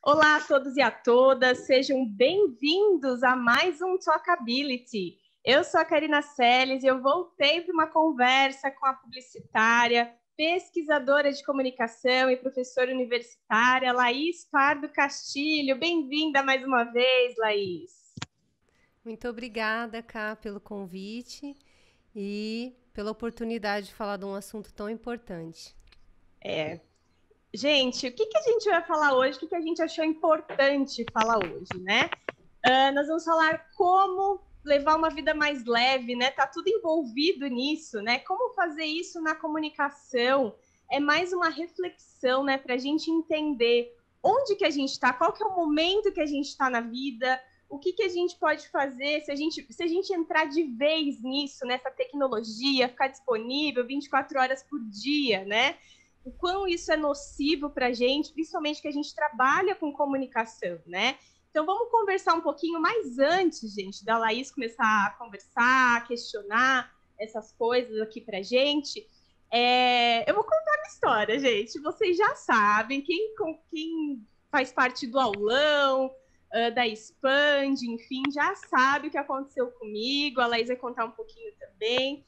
Olá a todos e a todas, sejam bem-vindos a mais um Talkability. Eu sou a Karina Seles e eu voltei para uma conversa com a publicitária, pesquisadora de comunicação e professora universitária, Laís Pardo Castilho. Bem-vinda mais uma vez, Laís. Muito obrigada, Ká, pelo convite e pela oportunidade de falar de um assunto tão importante. Gente, o que a gente vai falar hoje? O que a gente achou importante falar hoje, né? Nós vamos falar como levar uma vida mais leve, né? Tá tudo envolvido nisso, né? Como fazer isso na comunicação? É mais uma reflexão, né? Para a gente entender onde que a gente está, qual que é o momento que a gente está na vida, o que a gente pode fazer se a gente entrar de vez nisso, nessa tecnologia, ficar disponível 24 horas por dia, né? O quão isso é nocivo para a gente, principalmente que a gente trabalha com comunicação, né? Então, vamos conversar um pouquinho mais antes, gente, da Laís começar a conversar, a questionar essas coisas aqui para gente. Eu vou contar uma história, gente. Vocês já sabem, quem faz parte do aulão, da Expand, enfim, já sabe o que aconteceu comigo. A Laís vai contar um pouquinho também.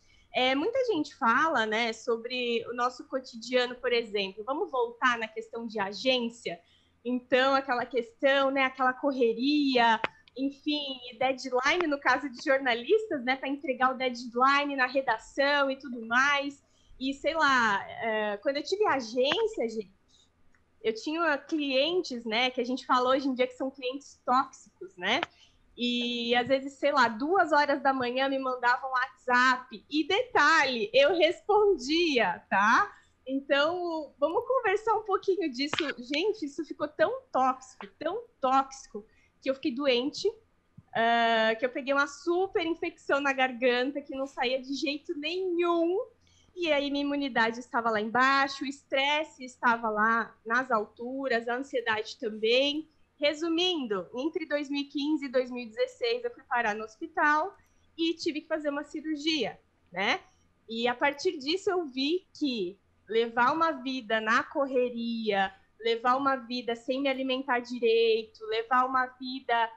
Muita gente fala, né, sobre o nosso cotidiano, por exemplo. Vamos voltar na questão de agência. Então, aquela questão, né, aquela correria, enfim, deadline no caso de jornalistas, né, para entregar o deadline na redação e tudo mais. E sei lá, quando eu tive agência, gente, eu tinha clientes, né, que a gente fala hoje em dia que são clientes tóxicos, né? E às vezes, sei lá, 2 horas da manhã me mandavam um WhatsApp. E detalhe, eu respondia, tá? Então, vamos conversar um pouquinho disso. Gente, isso ficou tão tóxico, que eu fiquei doente, que eu peguei uma super infecção na garganta que não saía de jeito nenhum. E aí minha imunidade estava lá embaixo, o estresse estava lá nas alturas, a ansiedade também. Resumindo, entre 2015 e 2016 eu fui parar no hospital e tive que fazer uma cirurgia, né? E a partir disso eu vi que levar uma vida na correria, levar uma vida sem me alimentar direito, levar uma vida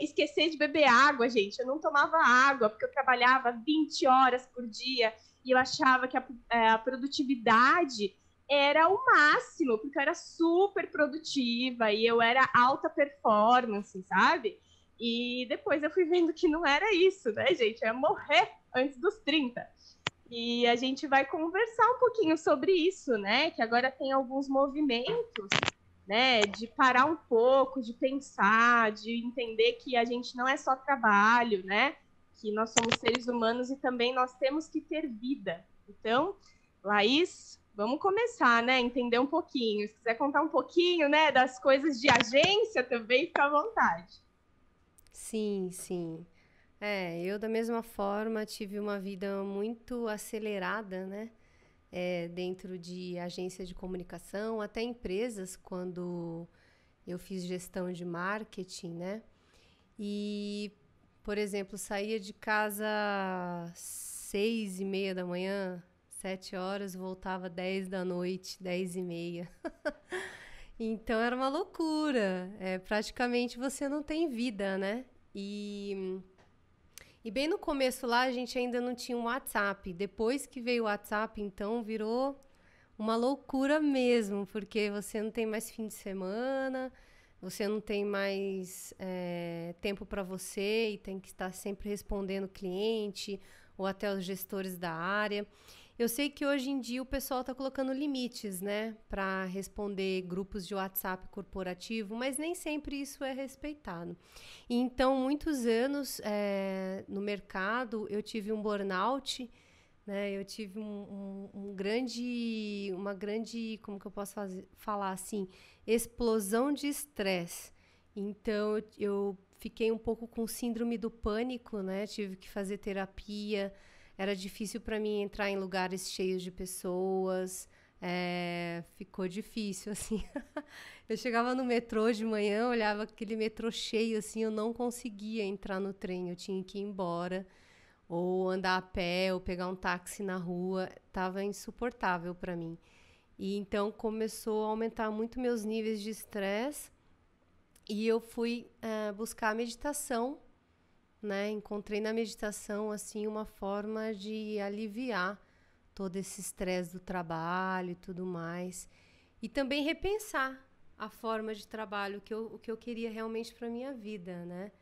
esquecer de beber água, gente. Eu não tomava água porque eu trabalhava 20 horas por dia e eu achava que a produtividade era o máximo, porque eu era super produtiva e eu era alta performance, sabe? E depois eu fui vendo que não era isso, né, gente? Eu ia morrer antes dos 30. E a gente vai conversar um pouquinho sobre isso, né? Que agora tem alguns movimentos, né? De parar um pouco, de pensar, de entender que a gente não é só trabalho, né? Que nós somos seres humanos e também nós temos que ter vida. Então, Laís, vamos começar, né? Entender um pouquinho. Se quiser contar um pouquinho, né, das coisas de agência também, fica à vontade. Sim, sim. Eu da mesma forma tive uma vida muito acelerada, né? Dentro de agência de comunicação, até empresas, quando eu fiz gestão de marketing, né? E, por exemplo, saía de casa às 6:30 da manhã, 7 horas, voltava 10 da noite, 10:30. Então era uma loucura. Praticamente você não tem vida, né? E bem no começo lá a gente ainda não tinha um WhatsApp. Depois que veio o WhatsApp, então virou uma loucura mesmo, porque você não tem mais fim de semana, você não tem mais tempo para você e tem que estar sempre respondendo o cliente ou até os gestores da área. Eu sei que hoje em dia o pessoal está colocando limites, né, para responder grupos de WhatsApp corporativo, mas nem sempre isso é respeitado. E então, muitos anos no mercado, eu tive um burnout, né? Eu tive uma grande, como que eu posso falar assim, explosão de estresse. Então, eu fiquei um pouco com síndrome do pânico, né? Tive que fazer terapia. Era difícil para mim entrar em lugares cheios de pessoas. Ficou difícil, assim. Eu chegava no metrô de manhã, olhava aquele metrô cheio, assim, eu não conseguia entrar no trem, eu tinha que ir embora, ou andar a pé, ou pegar um táxi na rua, tava insuportável para mim. E então começou a aumentar muito meus níveis de estresse e eu fui buscar a meditação, né? Encontrei na meditação assim uma forma de aliviar todo esse estresse do trabalho e tudo mais. E também repensar a forma de trabalho o que eu queria realmente para minha vida, né?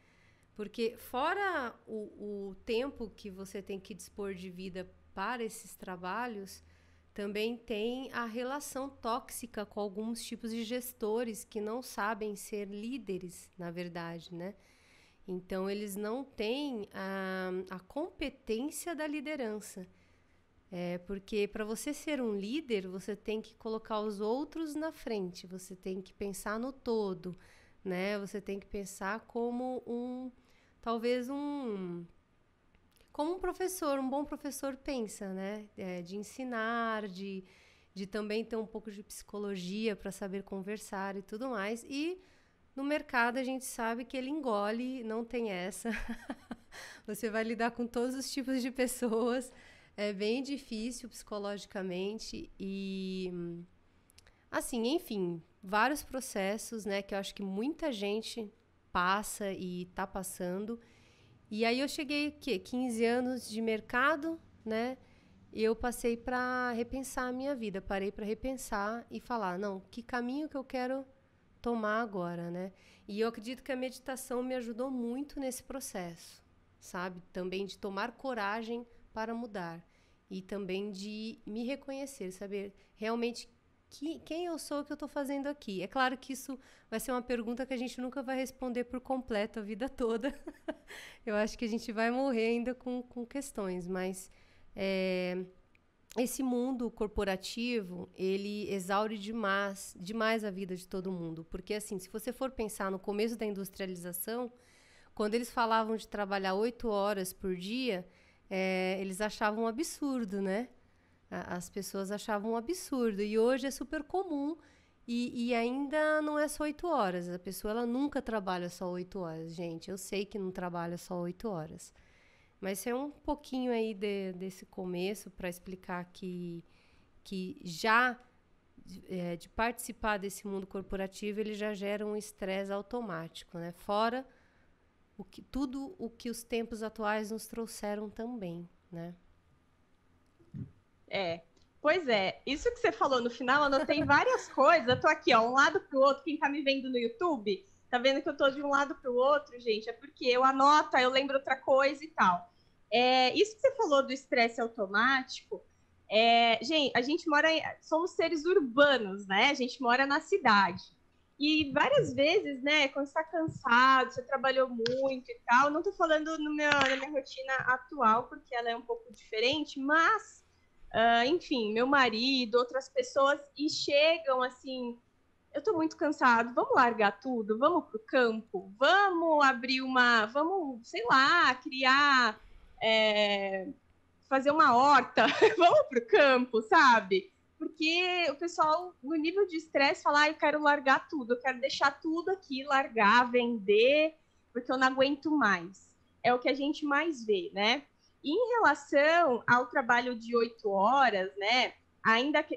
Porque fora o tempo que você tem que dispor de vida para esses trabalhos, também tem a relação tóxica com alguns tipos de gestores que não sabem ser líderes, na verdade, né? Então, eles não têm a competência da liderança. Porque para você ser um líder, você tem que colocar os outros na frente, você tem que pensar no todo, né? Você tem que pensar talvez como um professor, um bom professor pensa, né? De ensinar, de também ter um pouco de psicologia para saber conversar e tudo mais. E no mercado a gente sabe que ele engole, não tem essa. Você vai lidar com todos os tipos de pessoas. É bem difícil psicologicamente e, assim, enfim, vários processos, né, que eu acho que muita gente passa e tá passando. E aí eu cheguei, 15 anos de mercado, né, e eu passei para repensar a minha vida, parei para repensar e falar, não, que caminho que eu quero tomar agora, né? E eu acredito que a meditação me ajudou muito nesse processo, sabe? Também de tomar coragem para mudar e também de me reconhecer, saber realmente quem eu sou, o que eu estou fazendo aqui. É claro que isso vai ser uma pergunta que a gente nunca vai responder por completo a vida toda. Eu acho que a gente vai morrer ainda com questões, mas esse mundo corporativo, ele exaure demais a vida de todo mundo. Porque, assim, se você for pensar no começo da industrialização, quando eles falavam de trabalhar 8 horas por dia, eles achavam um absurdo, né? As pessoas achavam um absurdo. E hoje é super comum e ainda não é só 8 horas. A pessoa ela nunca trabalha só 8 horas, gente. Eu sei que não trabalha só 8 horas. Mas é um pouquinho aí desse começo para explicar que já de participar desse mundo corporativo, ele já gera um estresse automático, né? Fora tudo o que os tempos atuais nos trouxeram também, né? Pois é, isso que você falou no final, eu anotei várias coisas. Eu tô aqui, ó, um lado pro outro. Quem tá me vendo no YouTube, tá vendo que eu tô de um lado pro outro, gente? É porque eu anoto, aí eu lembro outra coisa e tal. Isso que você falou do estresse automático, gente, a gente somos seres urbanos, né? A gente mora na cidade. E várias vezes, né, quando você tá cansado, você trabalhou muito e tal, não tô falando na minha rotina atual, porque ela é um pouco diferente, mas enfim, meu marido, outras pessoas, e chegam assim, eu tô muito cansado, vamos largar tudo, vamos pro campo, vamos vamos, sei lá, criar, fazer uma horta, vamos pro campo, sabe? Porque o pessoal, no nível de estresse, fala, eu quero largar tudo, eu quero deixar tudo aqui, largar, vender, porque eu não aguento mais. É o que a gente mais vê, né? E em relação ao trabalho de 8 horas, né?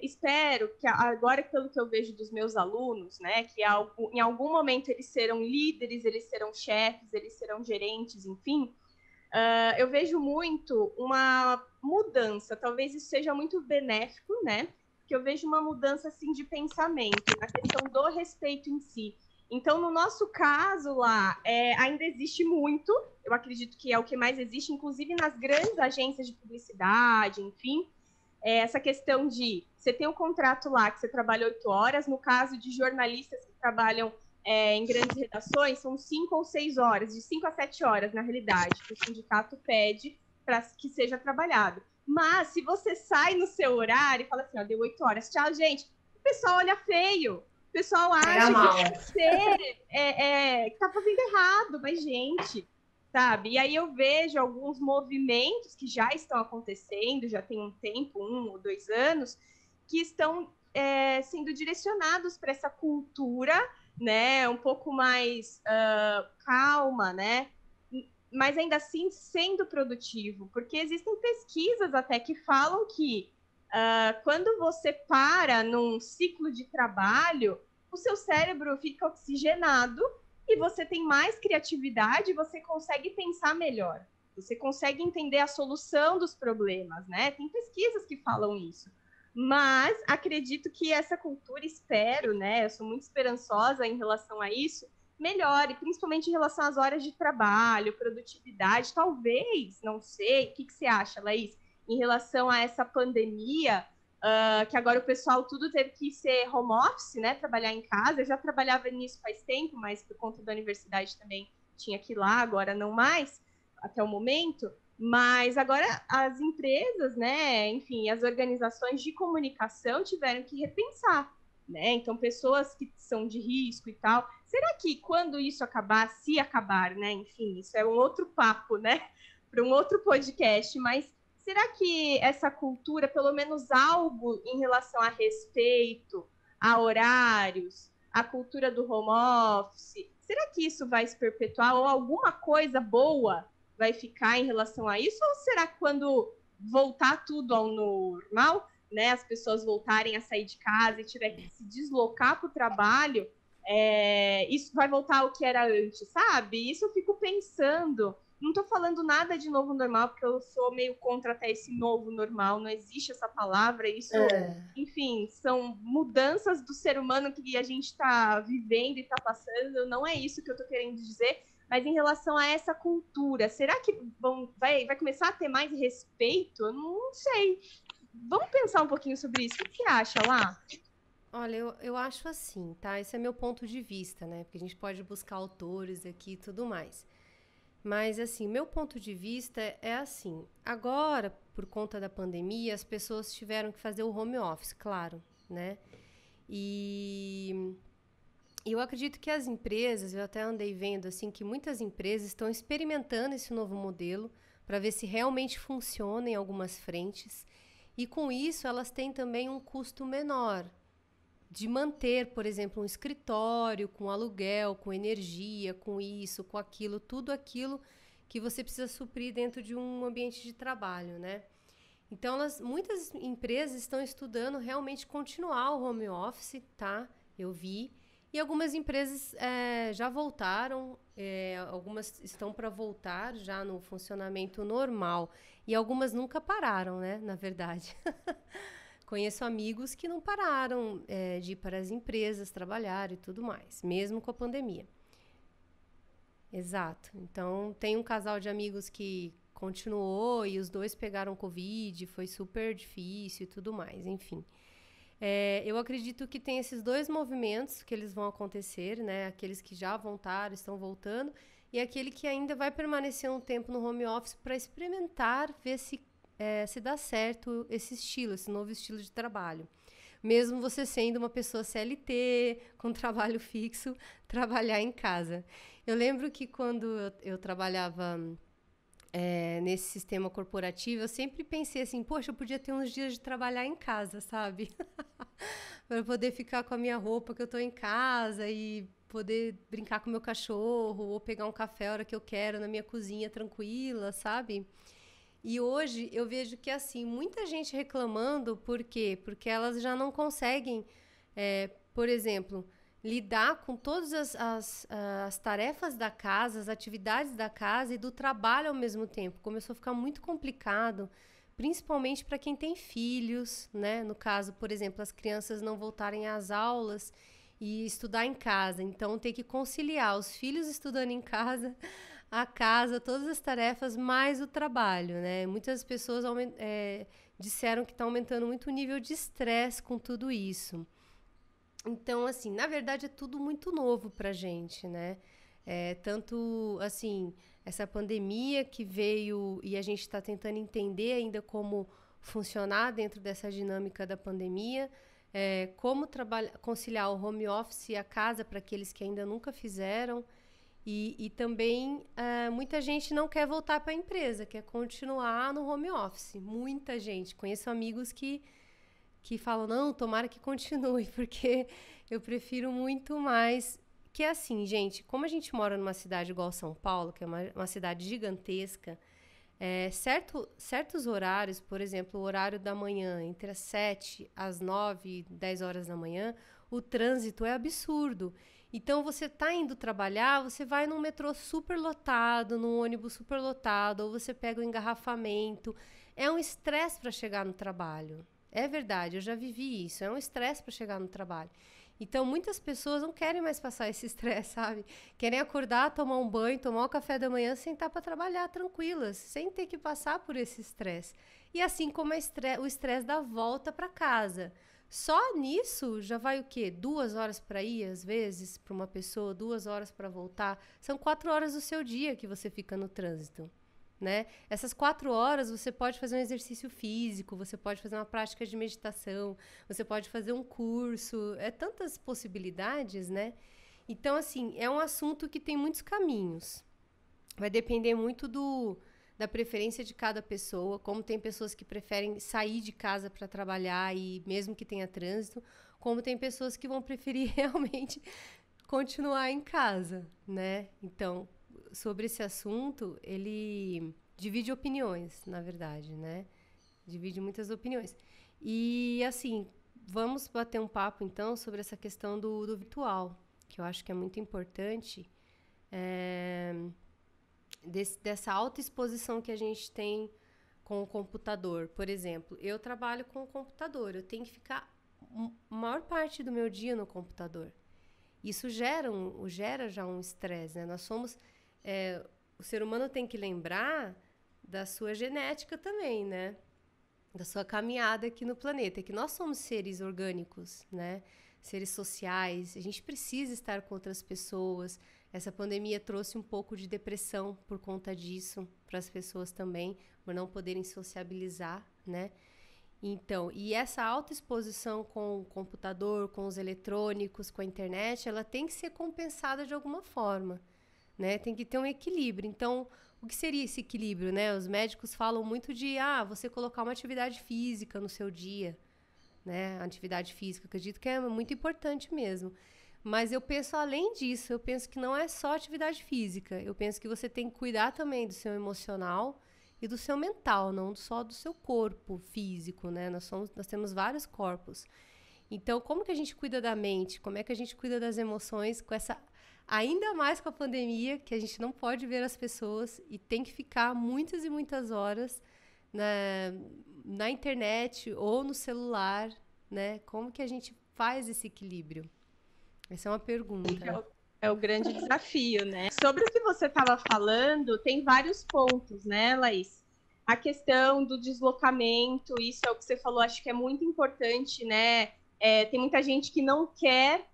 Espero que agora, pelo que eu vejo dos meus alunos, né, que em algum momento eles serão líderes, eles serão chefes, eles serão gerentes, enfim, eu vejo muito uma mudança, talvez isso seja muito benéfico, né? Que eu vejo uma mudança assim de pensamento na questão do respeito em si. Então, no nosso caso lá, ainda existe muito, eu acredito que é o que mais existe, inclusive nas grandes agências de publicidade, enfim, essa questão de você tem um contrato lá que você trabalha 8 horas, no caso de jornalistas que trabalham em grandes redações, são 5 ou 6 horas, de 5 a 7 horas, na realidade, que o sindicato pede para que seja trabalhado. Mas, se você sai no seu horário e fala assim, ó, deu 8 horas, tchau, gente, o pessoal olha feio, o pessoal acha que você está fazendo errado, mas, gente, sabe? E aí eu vejo alguns movimentos que já estão acontecendo, já tem um tempo, 1 ou 2 anos, que estão sendo direcionados para essa cultura, né, um pouco mais calma, né, mas ainda assim sendo produtivo, porque existem pesquisas até que falam que Quando você para num ciclo de trabalho, o seu cérebro fica oxigenado e você tem mais criatividade, você consegue pensar melhor. Você consegue entender a solução dos problemas, né? Tem pesquisas que falam isso. Mas acredito que essa cultura, espero, né? Eu sou muito esperançosa em relação a isso, melhore, principalmente em relação às horas de trabalho, produtividade, talvez, não sei, o que você acha, Laís? Em relação a essa pandemia, que agora o pessoal tudo teve que ser home office, né? Trabalhar em casa. Eu já trabalhava nisso faz tempo, mas por conta da universidade também tinha que ir lá, agora não mais, até o momento. Mas agora as empresas, né, enfim, as organizações de comunicação tiveram que repensar, né? Então, pessoas que são de risco e tal. Será que quando isso acabar, se acabar, né? Enfim, isso é um outro papo, né? Para um outro podcast, mas será que essa cultura, pelo menos algo em relação a respeito, a horários, a cultura do home office, será que isso vai se perpetuar ou alguma coisa boa vai ficar em relação a isso? Ou será que quando voltar tudo ao normal, né, as pessoas voltarem a sair de casa e tiver que se deslocar para o trabalho, isso vai voltar ao que era antes, sabe? Isso eu fico pensando. Não estou falando nada de novo normal, porque eu sou meio contra até esse novo normal, não existe essa palavra, isso, enfim, são mudanças do ser humano que a gente está vivendo e está passando, não é isso que eu estou querendo dizer, mas em relação a essa cultura, será que vai começar a ter mais respeito? Eu não sei. Vamos pensar um pouquinho sobre isso. O que você acha, lá? Olha, eu acho assim, tá? Esse é meu ponto de vista, né? Porque a gente pode buscar autores aqui e tudo mais. Mas, assim, meu ponto de vista é assim. Agora, por conta da pandemia, as pessoas tiveram que fazer o home office, claro, né? E eu acredito que as empresas, eu até andei vendo, assim, que muitas empresas estão experimentando esse novo modelo para ver se realmente funciona em algumas frentes. E com isso, elas têm também um custo menor de manter, por exemplo, um escritório com aluguel, com energia, com isso, com aquilo, tudo aquilo que você precisa suprir dentro de um ambiente de trabalho, né? Então, muitas empresas estão estudando realmente continuar o home office, tá? Eu vi. E algumas empresas já voltaram, algumas estão para voltar já no funcionamento normal. E algumas nunca pararam, né? Na verdade. Conheço amigos que não pararam de ir para as empresas trabalhar e tudo mais, mesmo com a pandemia. Exato. Então, tem um casal de amigos que continuou e os dois pegaram Covid, foi super difícil e tudo mais, enfim. Eu acredito que tem esses dois movimentos que eles vão acontecer, né? Aqueles que já voltaram, estão voltando, e aquele que ainda vai permanecer um tempo no home office para experimentar, ver se dá certo esse estilo, esse novo estilo de trabalho. Mesmo você sendo uma pessoa CLT, com trabalho fixo, trabalhar em casa. Eu lembro que quando eu trabalhava nesse sistema corporativo, eu sempre pensei assim, poxa, eu podia ter uns dias de trabalhar em casa, sabe? Para poder ficar com a minha roupa que eu tô em casa e poder brincar com o meu cachorro ou pegar um café a hora que eu quero na minha cozinha tranquila, sabe? E hoje eu vejo que, assim, muita gente reclamando, por quê? Porque elas já não conseguem, por exemplo, lidar com todas as tarefas da casa, as atividades da casa e do trabalho ao mesmo tempo. Começou a ficar muito complicado, principalmente para quem tem filhos, né? No caso, por exemplo, as crianças não voltarem às aulas e estudar em casa. Então, tem que conciliar os filhos estudando em casa, a casa, todas as tarefas, mais o trabalho, né? Muitas pessoas disseram que está aumentando muito o nível de estresse com tudo isso. Então, assim, na verdade é tudo muito novo pra gente, né? Tanto, assim, essa pandemia que veio e a gente está tentando entender ainda como funcionar dentro dessa dinâmica da pandemia, como conciliar o home office e a casa para aqueles que ainda nunca fizeram. E também muita gente não quer voltar para a empresa, quer continuar no home office. Muita gente. Conheço amigos que falam, não, tomara que continue, porque eu prefiro muito mais. Que é assim, gente, como a gente mora numa cidade igual São Paulo, que é uma cidade gigantesca, Certos horários, por exemplo, o horário da manhã, entre as 7 às 9, 10 horas da manhã, o trânsito é absurdo. Então, você está indo trabalhar, você vai num metrô super lotado, num ônibus super lotado, ou você pega o engarrafamento. É um estresse para chegar no trabalho. É verdade, eu já vivi isso. É um estresse para chegar no trabalho. Então, muitas pessoas não querem mais passar esse estresse, sabe? Querem acordar, tomar um banho, tomar o café da manhã, sentar para trabalhar tranquilas, sem ter que passar por esse estresse. E assim como o estresse da volta para casa. Só nisso já vai o quê? 2 horas para ir, às vezes, para uma pessoa, 2 horas para voltar. São 4 horas do seu dia que você fica no trânsito. Né? Essas 4 horas você pode fazer um exercício físico, você pode fazer uma prática de meditação, você pode fazer um curso, tantas possibilidades, né? Então, assim, é um assunto que tem muitos caminhos. Vai depender muito da preferência de cada pessoa, como tem pessoas que preferem sair de casa para trabalhar e mesmo que tenha trânsito, como tem pessoas que vão preferir realmente continuar em casa, né? Então, sobre esse assunto, ele divide opiniões, na verdade, né? Divide muitas opiniões. E, assim, vamos bater um papo, então, sobre essa questão do virtual, que eu acho que é muito importante, dessa autoexposição que a gente tem com o computador. Por exemplo, eu trabalho com o computador, eu tenho que ficar a maior parte do meu dia no computador. Isso gera já um estresse, né? Nós somos... o ser humano tem que lembrar da sua genética também, né? Da sua caminhada aqui no planeta, que nós somos seres orgânicos, né? Seres sociais, a gente precisa estar com outras pessoas. Essa pandemia trouxe um pouco de depressão por conta disso, para as pessoas também, por não poderem sociabilizar, né? Então, e essa autoexposição com o computador, com os eletrônicos, com a internet, ela tem que ser compensada de alguma forma, né? Tem que ter um equilíbrio. Então, o que seria esse equilíbrio, né? Os médicos falam muito de, você colocar uma atividade física no seu dia, né? A atividade física, acredito que é muito importante mesmo. Mas eu penso além disso, eu penso que não é só atividade física. Eu penso que você tem que cuidar também do seu emocional e do seu mental, não só do seu corpo físico, né? Nós temos vários corpos. Então, como que a gente cuida da mente? Como é que a gente cuida das emoções com essa... Ainda mais com a pandemia, que a gente não pode ver as pessoas e tem que ficar muitas e muitas horas na internet ou no celular, né? Como que a gente faz esse equilíbrio? Essa é uma pergunta. É o grande desafio, né? Sobre o que você estava falando, tem vários pontos, né, Laís? A questão do deslocamento, isso é o que você falou, acho que é muito importante, né? Tem muita gente que não quer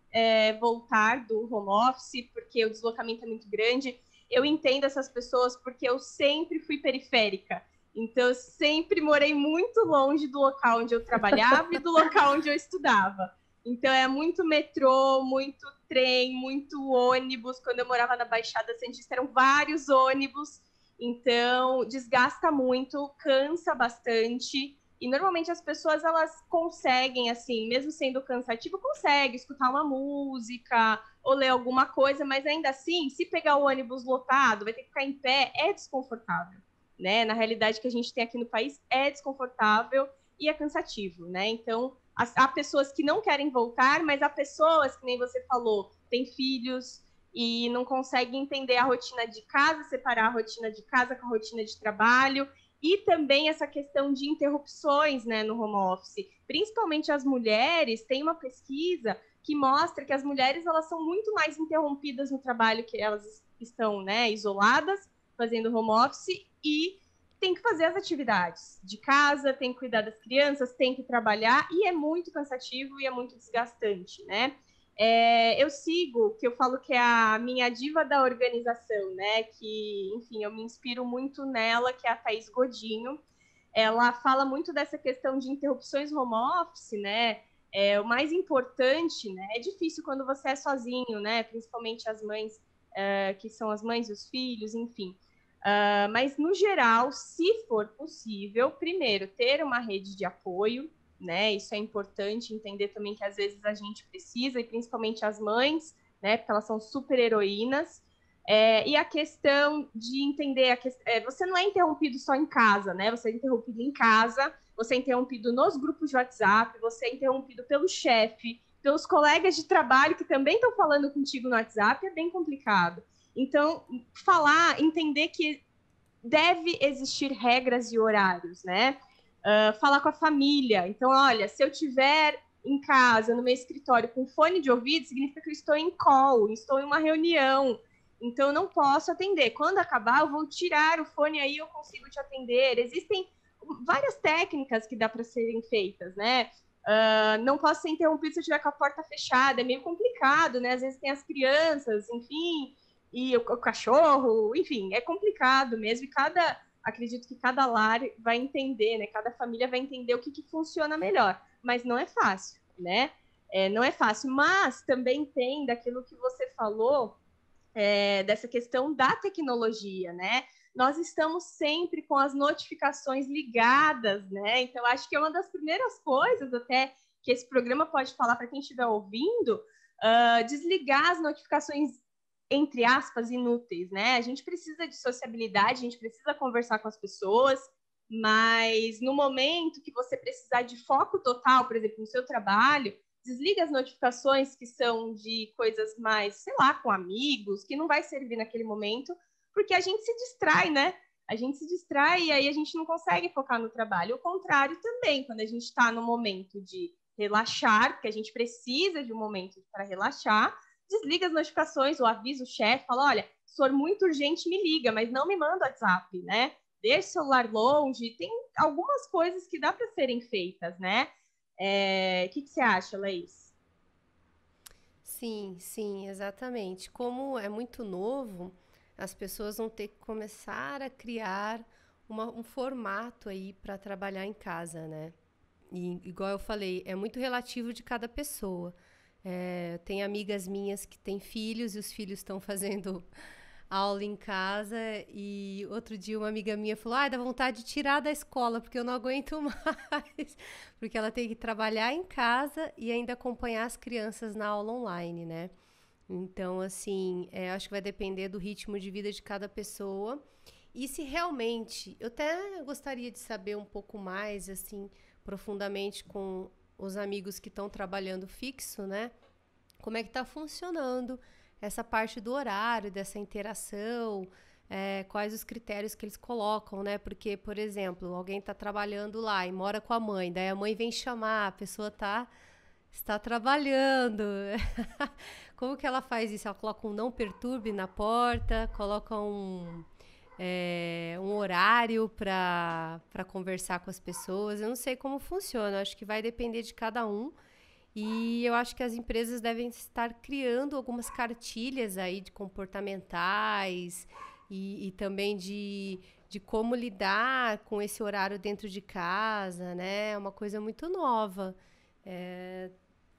voltar do home office porque o deslocamento é muito grande. Eu entendo essas pessoas porque eu sempre fui periférica. Então, eu sempre morei muito longe do local onde eu trabalhava e do local onde eu estudava. Então, é muito metrô, muito trem, muito ônibus. Quando eu morava na Baixada Santista, eram vários ônibus. Então, desgasta muito, cansa bastante. E, normalmente, as pessoas, elas conseguem, assim, mesmo sendo cansativo, conseguem escutar uma música ou ler alguma coisa, mas, ainda assim, se pegar o ônibus lotado, vai ter que ficar em pé, é desconfortável, né? Na realidade que a gente tem aqui no país, é desconfortável e é cansativo, né? Então, há pessoas que não querem voltar, mas há pessoas, que nem você falou, têm filhos e não conseguem entender a rotina de casa, separar a rotina de casa com a rotina de trabalho, e também essa questão de interrupções, né, no home office. Principalmente as mulheres, tem uma pesquisa que mostra que as mulheres, elas são muito mais interrompidas no trabalho, que elas estão, né, isoladas, fazendo home office, e tem que fazer as atividades de casa, tem que cuidar das crianças, tem que trabalhar, e é muito cansativo e é muito desgastante, né? Eu sigo, que eu falo que é a minha diva da organização, né? Que, enfim, eu me inspiro muito nela, que é a Thaís Godinho. Ela fala muito dessa questão de interrupções home office, né? O mais importante, né? É difícil quando você é sozinho, né? Principalmente as mães, que são as mães e os filhos, enfim. Mas, no geral, se for possível, primeiro, ter uma rede de apoio, né? Isso é importante, entender também que às vezes a gente precisa, e principalmente as mães, né? Porque elas são super heroínas. E a questão de entender, você não é interrompido só em casa, né? Você é interrompido em casa, você é interrompido nos grupos de WhatsApp, você é interrompido pelo chefe, pelos colegas de trabalho que também estão falando contigo no WhatsApp, é bem complicado. Então, entender que deve existir regras e horários, né? Falar com a família. Então, olha, se eu tiver em casa, no meu escritório, com fone de ouvido, significa que eu estou em call, estou em uma reunião. Então, eu não posso atender. Quando acabar, eu vou tirar o fone, aí eu consigo te atender. Existem várias técnicas que dá para serem feitas, né? Não posso ser interrompido se eu estiver com a porta fechada. É meio complicado, né? Às vezes tem as crianças, enfim, e o cachorro, enfim, é complicado mesmo. Acredito que cada lar vai entender, né? Cada família vai entender o que funciona melhor. Mas não é fácil, né? Não é fácil. Mas também tem daquilo que você falou, dessa questão da tecnologia, né? Nós estamos sempre com as notificações ligadas, né? Então, acho que é uma das primeiras coisas até que esse programa pode falar para quem estiver ouvindo, desligar as notificações, entre aspas, inúteis, né? A gente precisa de sociabilidade, a gente precisa conversar com as pessoas, mas no momento que você precisar de foco total, por exemplo, no seu trabalho, desliga as notificações que são de coisas mais, sei lá, com amigos, que não vai servir naquele momento, porque a gente se distrai, né? A gente se distrai e aí a gente não consegue focar no trabalho. O contrário também, quando a gente está no momento de relaxar, porque a gente precisa de um momento para relaxar, desliga as notificações, ou avisa o chefe, fala, olha, se for muito urgente, me liga, mas não me manda WhatsApp, né? Deixa o celular longe, tem algumas coisas que dá para serem feitas, né? Que você acha, Laís? Sim, sim, exatamente. Como é muito novo, as pessoas vão ter que começar a criar um formato aí para trabalhar em casa, né? E, igual eu falei, é muito relativo de cada pessoa. Tem amigas minhas que têm filhos e os filhos estão fazendo aula em casa. E outro dia uma amiga minha falou: dá vontade de tirar da escola, porque eu não aguento mais. Porque ela tem que trabalhar em casa e ainda acompanhar as crianças na aula online, né? Então, assim, acho que vai depender do ritmo de vida de cada pessoa. E se realmente, eu até gostaria de saber um pouco mais, assim, profundamente com os amigos que estão trabalhando fixo, né? Como é que está funcionando essa parte do horário, dessa interação, quais os critérios que eles colocam, né? Porque, por exemplo, alguém está trabalhando lá e mora com a mãe, daí a mãe vem chamar, a pessoa está trabalhando. Como que ela faz isso? Ela coloca um não perturbe na porta, coloca um horário para conversar com as pessoas. Eu não sei como funciona, acho que vai depender de cada um. E eu acho que as empresas devem estar criando algumas cartilhas aí de comportamentais e também de como lidar com esse horário dentro de casa, né? É uma coisa muito nova.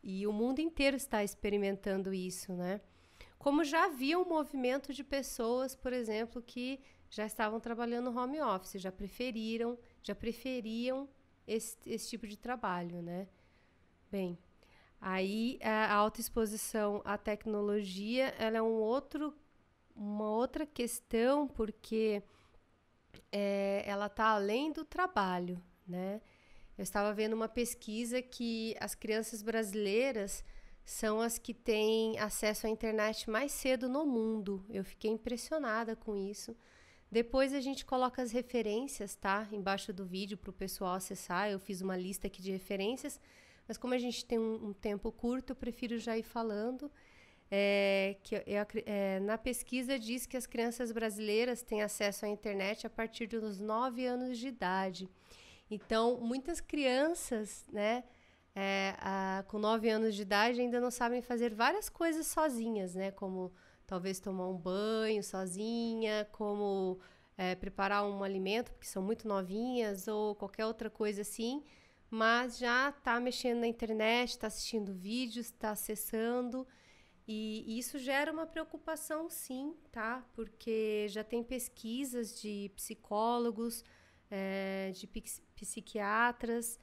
E o mundo inteiro está experimentando isso, né? Como já havia um movimento de pessoas, por exemplo, que já estavam trabalhando no home office, já preferiam esse tipo de trabalho, né? Bem, aí a autoexposição à tecnologia, ela é uma outra questão, porque ela está além do trabalho, né? Eu estava vendo uma pesquisa que as crianças brasileiras são as que têm acesso à internet mais cedo no mundo. Eu fiquei impressionada com isso. Depois a gente coloca as referências, tá? Embaixo do vídeo para o pessoal acessar. Eu fiz uma lista aqui de referências, mas como a gente tem um tempo curto, eu prefiro já ir falando. Na pesquisa diz que as crianças brasileiras têm acesso à internet a partir dos 9 anos de idade. Então, muitas crianças, né, com 9 anos de idade ainda não sabem fazer várias coisas sozinhas, né, como talvez tomar um banho sozinha, como preparar um alimento, porque são muito novinhas, ou qualquer outra coisa assim, mas já está mexendo na internet, está assistindo vídeos, está acessando, e isso gera uma preocupação, sim, tá? Porque já tem pesquisas de psicólogos, de psiquiatras,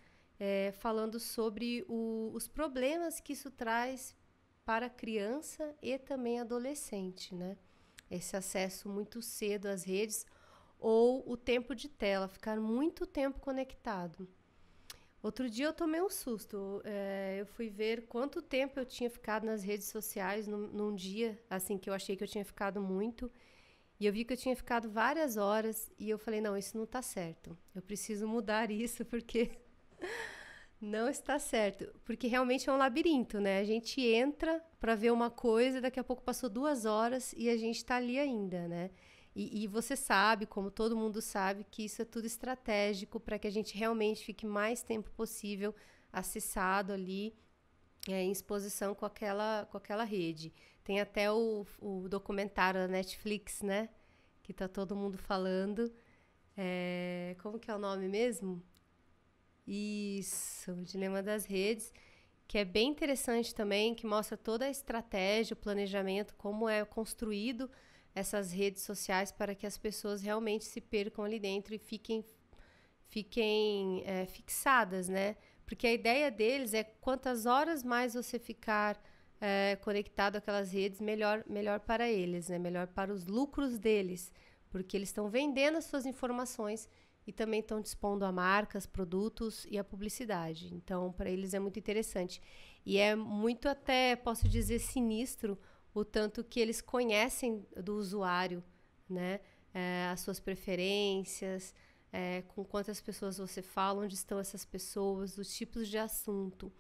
falando sobre os problemas que isso traz para a criança e também adolescente, né? esse acesso muito cedo às redes, ou o tempo de tela, ficar muito tempo conectado. Outro dia eu tomei um susto. Eu fui ver quanto tempo eu tinha ficado nas redes sociais num dia, assim, que eu achei que eu tinha ficado muito. E eu vi que eu tinha ficado várias horas e eu falei, não, isso não está certo. Eu preciso mudar isso porque não está certo. Porque realmente é um labirinto, né? A gente entra para ver uma coisa, daqui a pouco passou 2 horas e a gente está ali ainda, né? E você sabe, como todo mundo sabe, que isso é tudo estratégico para que a gente realmente fique mais tempo possível acessado ali, em exposição com aquela rede. Tem até o documentário da Netflix, né? Que tá todo mundo falando. Como que é o nome mesmo? Isso, o Dilema das Redes, que é bem interessante também, que mostra toda a estratégia, o planejamento, como é construído essas redes sociais para que as pessoas realmente se percam ali dentro e fiquem fixadas, né? Porque a ideia deles é quantas horas mais você ficar conectado àquelas redes, melhor para eles, né? Melhor para os lucros deles, porque eles estão vendendo as suas informações e também estão dispondo a marcas, produtos e a publicidade. Então, para eles é muito interessante. E é muito até, posso dizer, sinistro o tanto que eles conhecem do usuário, né? As suas preferências, com quantas pessoas você fala, onde estão essas pessoas, os tipos de assunto.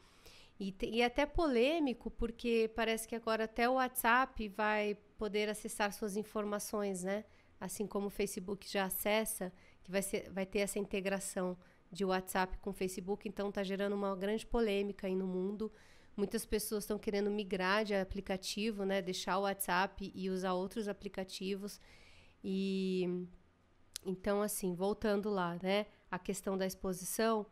E é até polêmico, porque parece que agora até o WhatsApp vai poder acessar suas informações, né? Assim como o Facebook já acessa, que vai ter essa integração de WhatsApp com o Facebook, então está gerando uma grande polêmica aí no mundo. Muitas pessoas estão querendo migrar de aplicativo, né? Deixar o WhatsApp e usar outros aplicativos. E então, assim, voltando lá, né? A questão da exposição,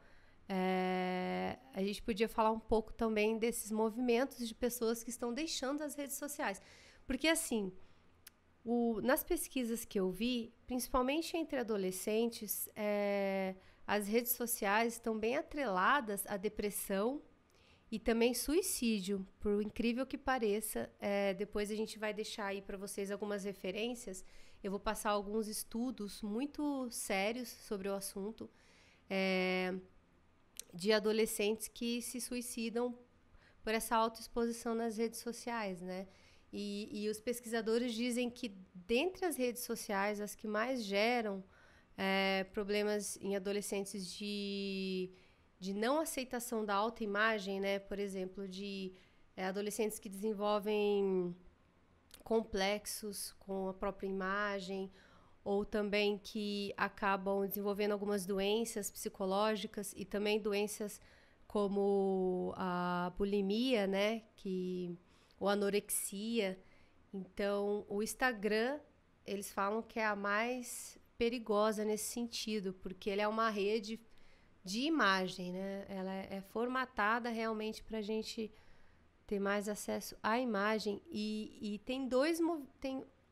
a gente podia falar um pouco também desses movimentos de pessoas que estão deixando as redes sociais. Porque, assim, nas pesquisas que eu vi, principalmente entre adolescentes, as redes sociais estão bem atreladas à depressão e também suicídio, por incrível que pareça. Depois a gente vai deixar aí para vocês algumas referências. Eu vou passar alguns estudos muito sérios sobre o assunto, de adolescentes que se suicidam por essa autoexposição nas redes sociais, né? E os pesquisadores dizem que, dentre as redes sociais, as que mais geram problemas em adolescentes de não aceitação da autoimagem, né? Por exemplo, de adolescentes que desenvolvem complexos com a própria imagem, ou também que acabam desenvolvendo algumas doenças psicológicas e também doenças como a bulimia, né? Ou anorexia. Então, o Instagram, eles falam que é a mais perigosa nesse sentido, porque ele é uma rede de imagem, né? Ela é formatada realmente para a gente ter mais acesso à imagem. E tem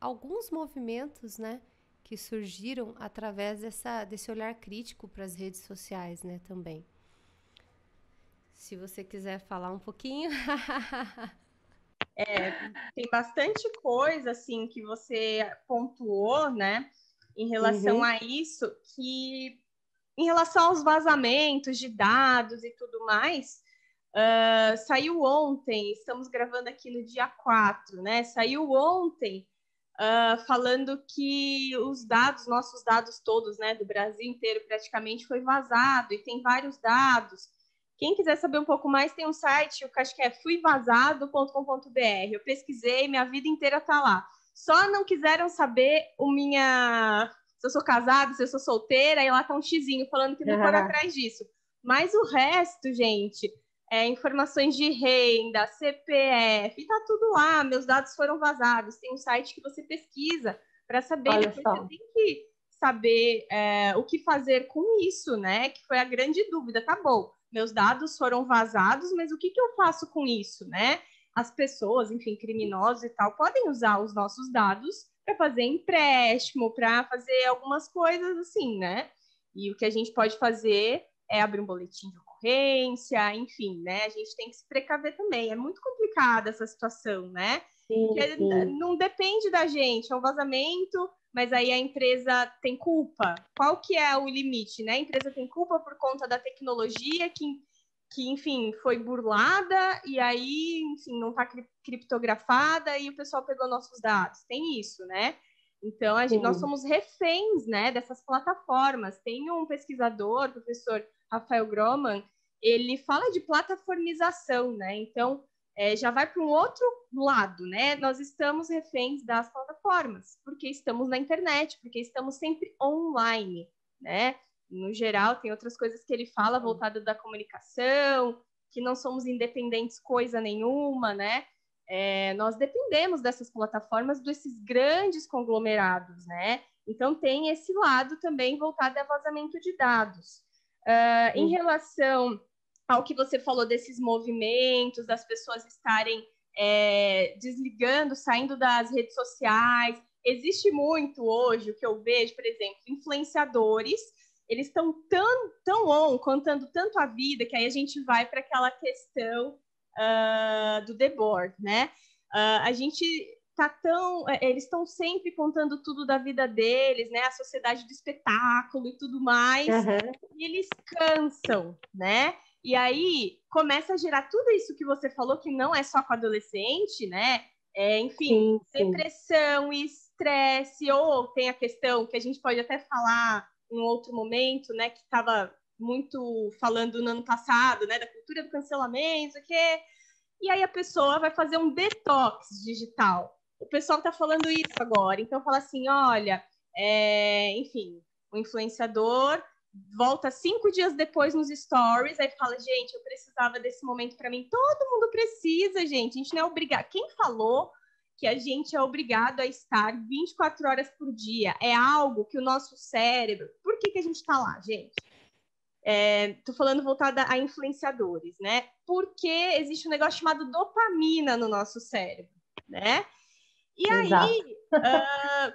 alguns movimentos, né, que surgiram através desse olhar crítico para as redes sociais, né, também. Se você quiser falar um pouquinho. Tem bastante coisa, assim, que você pontuou, né, em relação a isso, que em relação aos vazamentos de dados e tudo mais, saiu ontem, estamos gravando aqui no dia 4, né, saiu ontem falando que nossos dados todos, né, do Brasil inteiro praticamente foi vazado, e tem vários dados. Quem quiser saber um pouco mais, tem um site, eu acho que é fuivazado.com.br. Eu pesquisei, minha vida inteira tá lá. Só não quiseram saber se eu sou casada, se eu sou solteira, e lá tá um xizinho falando que não foram atrás disso. Mas o resto, gente, informações de renda, CPF, tá tudo lá. Meus dados foram vazados. Tem um site que você pesquisa para saber. Olha depois só. você tem que saber o que fazer com isso, né? Que foi a grande dúvida. Tá bom, meus dados foram vazados, mas o que eu faço com isso, né? As pessoas, enfim, criminosos e tal, podem usar os nossos dados para fazer empréstimo, para fazer algumas coisas assim, né? E o que a gente pode fazer é abrir um boletim de ocorrência, concorrência, enfim, né? A gente tem que se precaver também. É muito complicada essa situação, né? Porque não depende da gente, é um vazamento, mas aí a empresa tem culpa. Qual que é o limite, né? A empresa tem culpa por conta da tecnologia que enfim, foi burlada e aí, enfim, não está criptografada e o pessoal pegou nossos dados. Tem isso, né? Então, nós somos reféns, né, dessas plataformas. Tem um pesquisador, o professor Rafael Groman, ele fala de plataformização, né? Então, já vai para um outro lado, né? Nós estamos reféns das plataformas, porque estamos na internet, porque estamos sempre online, né? No geral, tem outras coisas que ele fala voltado da comunicação, que não somos independentes coisa nenhuma, né? Nós dependemos dessas plataformas, desses grandes conglomerados, né? Então, tem esse lado também voltado a vazamento de dados. Em relação ao que você falou desses movimentos, das pessoas estarem desligando, saindo das redes sociais, existe muito hoje, o que eu vejo, por exemplo, influenciadores, eles estão tão on, contando tanto a vida, que aí a gente vai para aquela questão do The Board, né? A gente tá eles estão sempre contando tudo da vida deles, né? A sociedade do espetáculo e tudo mais, e eles cansam, né? E aí começa a gerar tudo isso que você falou, que não é só com adolescente, né? Enfim, sim. Depressão, estresse, ou tem a questão que a gente pode até falar em outro momento, né? Que estava muito falando no ano passado, né? Da cultura do cancelamento, e aí a pessoa vai fazer um detox digital. O pessoal está falando isso agora. Então, fala assim, olha, enfim, o influenciador volta 5 dias depois nos stories, aí fala, gente, eu precisava desse momento para mim. Todo mundo precisa, gente. A gente não é obrigado. Quem falou que a gente é obrigado a estar 24 horas por dia? É algo que o nosso cérebro... Por que a gente está lá, gente? Tô falando voltada a influenciadores, né? Porque existe um negócio chamado dopamina no nosso cérebro, né? E aí,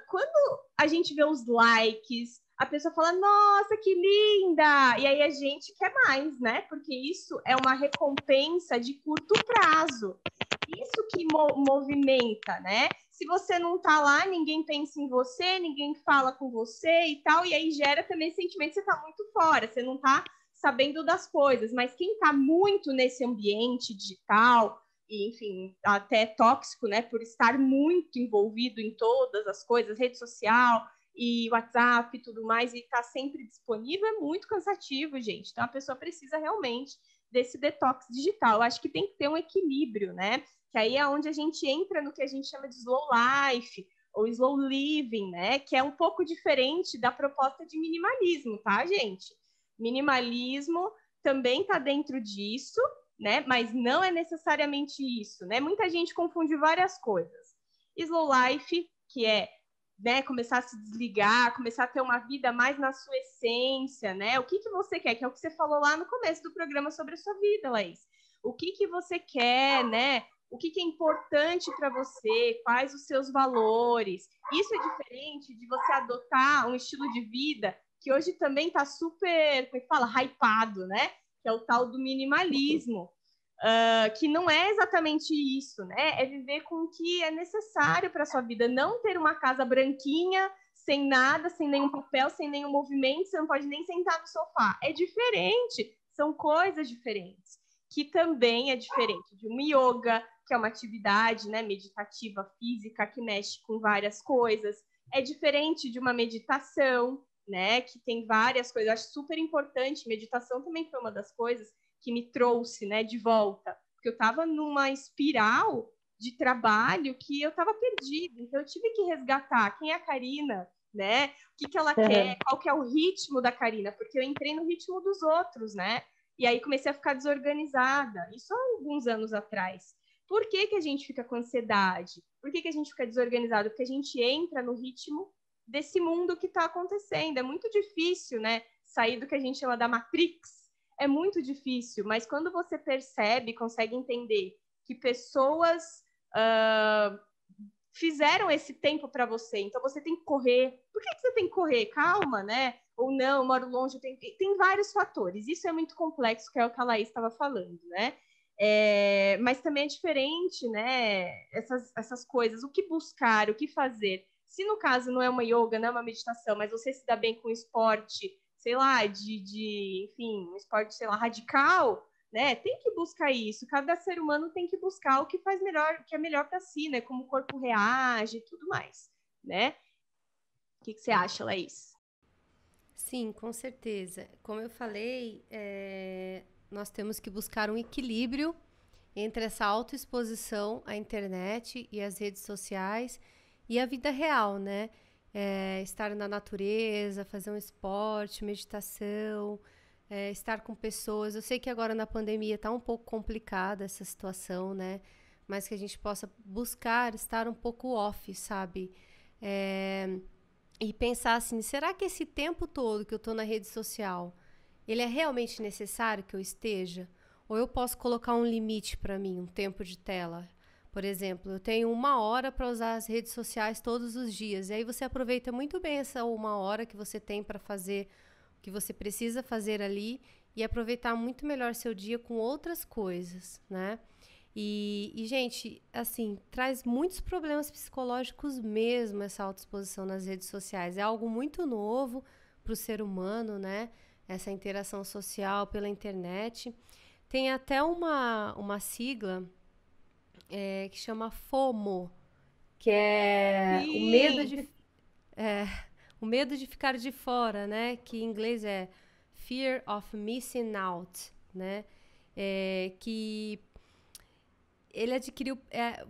quando a gente vê os likes, a pessoa fala, nossa, que linda! E aí a gente quer mais, né? Porque isso é uma recompensa de curto prazo. Isso que movimenta, né? Se você não tá lá, ninguém pensa em você, ninguém fala com você e tal, e aí gera também esse sentimento que você tá muito fora, você não tá sabendo das coisas. Mas quem tá muito nesse ambiente digital, e, enfim, até tóxico, né, por estar muito envolvido em todas as coisas, rede social e WhatsApp e tudo mais, e estar sempre disponível, é muito cansativo, gente. Então, a pessoa precisa realmente desse detox digital. Eu acho que tem que ter um equilíbrio, né? Que aí é onde a gente entra no que a gente chama de slow life, ou slow living, né? Que é um pouco diferente da proposta de minimalismo, tá, gente? Minimalismo também está dentro disso, né? Mas não é necessariamente isso, né? Muita gente confunde várias coisas. Slow life, que é, né, começar a se desligar, começar a ter uma vida mais na sua essência, né? O que você quer, que é o que você falou lá no começo do programa sobre a sua vida, Laís. O que você quer, né? O que é importante para você, quais os seus valores. Isso é diferente de você adotar um estilo de vida que hoje também está super, como é que fala, hypado, né? Que é o tal do minimalismo, que não é exatamente isso, né? É viver com o que é necessário para a sua vida, não ter uma casa branquinha, sem nada, sem nenhum papel, sem nenhum movimento, você não pode nem sentar no sofá. É diferente, são coisas diferentes, que também é diferente de um yoga, que é uma atividade, né, meditativa, física, que mexe com várias coisas. É diferente de uma meditação, né, que tem várias coisas. Eu acho super importante. Meditação também foi uma das coisas que me trouxe, né, de volta, porque eu estava numa espiral de trabalho que eu estava perdida. Então eu tive que resgatar quem é a Karina, né? O que ela quer, qual que é o ritmo da Karina, porque eu entrei no ritmo dos outros, né? E aí comecei a ficar desorganizada. Isso há alguns anos atrás. Por que a gente fica com ansiedade? Por que a gente fica desorganizado? Porque a gente entra no ritmo desse mundo que está acontecendo. É muito difícil, né? Sair do que a gente chama da Matrix. É muito difícil, mas quando você percebe, consegue entender que pessoas fizeram esse tempo para você, então você tem que correr. Por que você tem que correr? Calma, né? ou não, eu moro longe, tem vários fatores. Isso é muito complexo, que é o que a Laís estava falando, né? Mas também é diferente, né? Essas coisas, o que buscar, o que fazer. Se no caso não é uma yoga, não é uma meditação, mas você se dá bem com esporte, sei lá, enfim, um esporte, sei lá, radical, né? Tem que buscar isso. Cada ser humano tem que buscar o que faz melhor, o que é melhor para si, né? Como o corpo reage e tudo mais, né? O que você acha, Laís? Sim, com certeza. Como eu falei, nós temos que buscar um equilíbrio entre essa autoexposição à internet e às redes sociais e a vida real, né? Estar na natureza, fazer um esporte, meditação, estar com pessoas. Eu sei que agora na pandemia está um pouco complicada essa situação, né? Mas que a gente possa buscar estar um pouco off, sabe? E pensar assim, será que esse tempo todo que eu estou na rede social, ele é realmente necessário que eu esteja? Ou eu posso colocar um limite para mim, um tempo de tela? Por exemplo, eu tenho 1 hora para usar as redes sociais todos os dias. E aí você aproveita muito bem essa 1 hora que você tem para fazer o que você precisa fazer ali e aproveitar muito melhor seu dia com outras coisas, né? Gente, assim, traz muitos problemas psicológicos mesmo essa autoexposição nas redes sociais. É algo muito novo para o ser humano, né? Essa interação social pela internet. Tem até uma sigla que chama FOMO, que é Sim. o medo de ficar de fora, né? Que em inglês é Fear of Missing Out, né? Que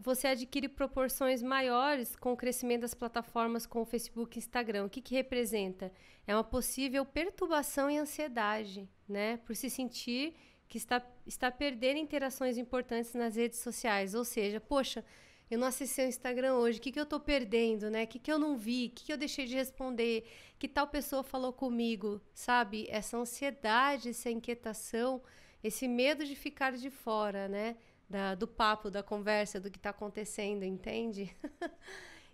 você adquire proporções maiores com o crescimento das plataformas como o Facebook e Instagram. O que representa? É uma possível perturbação e ansiedade, né? Por se sentir que está perdendo interações importantes nas redes sociais. Ou seja, poxa, eu não acessei o Instagram hoje, o que eu estou perdendo, né? O que eu não vi, o que eu deixei de responder, que tal pessoa falou comigo, sabe? Essa ansiedade, essa inquietação, esse medo de ficar de fora, né? Do papo, da conversa, do que está acontecendo, entende?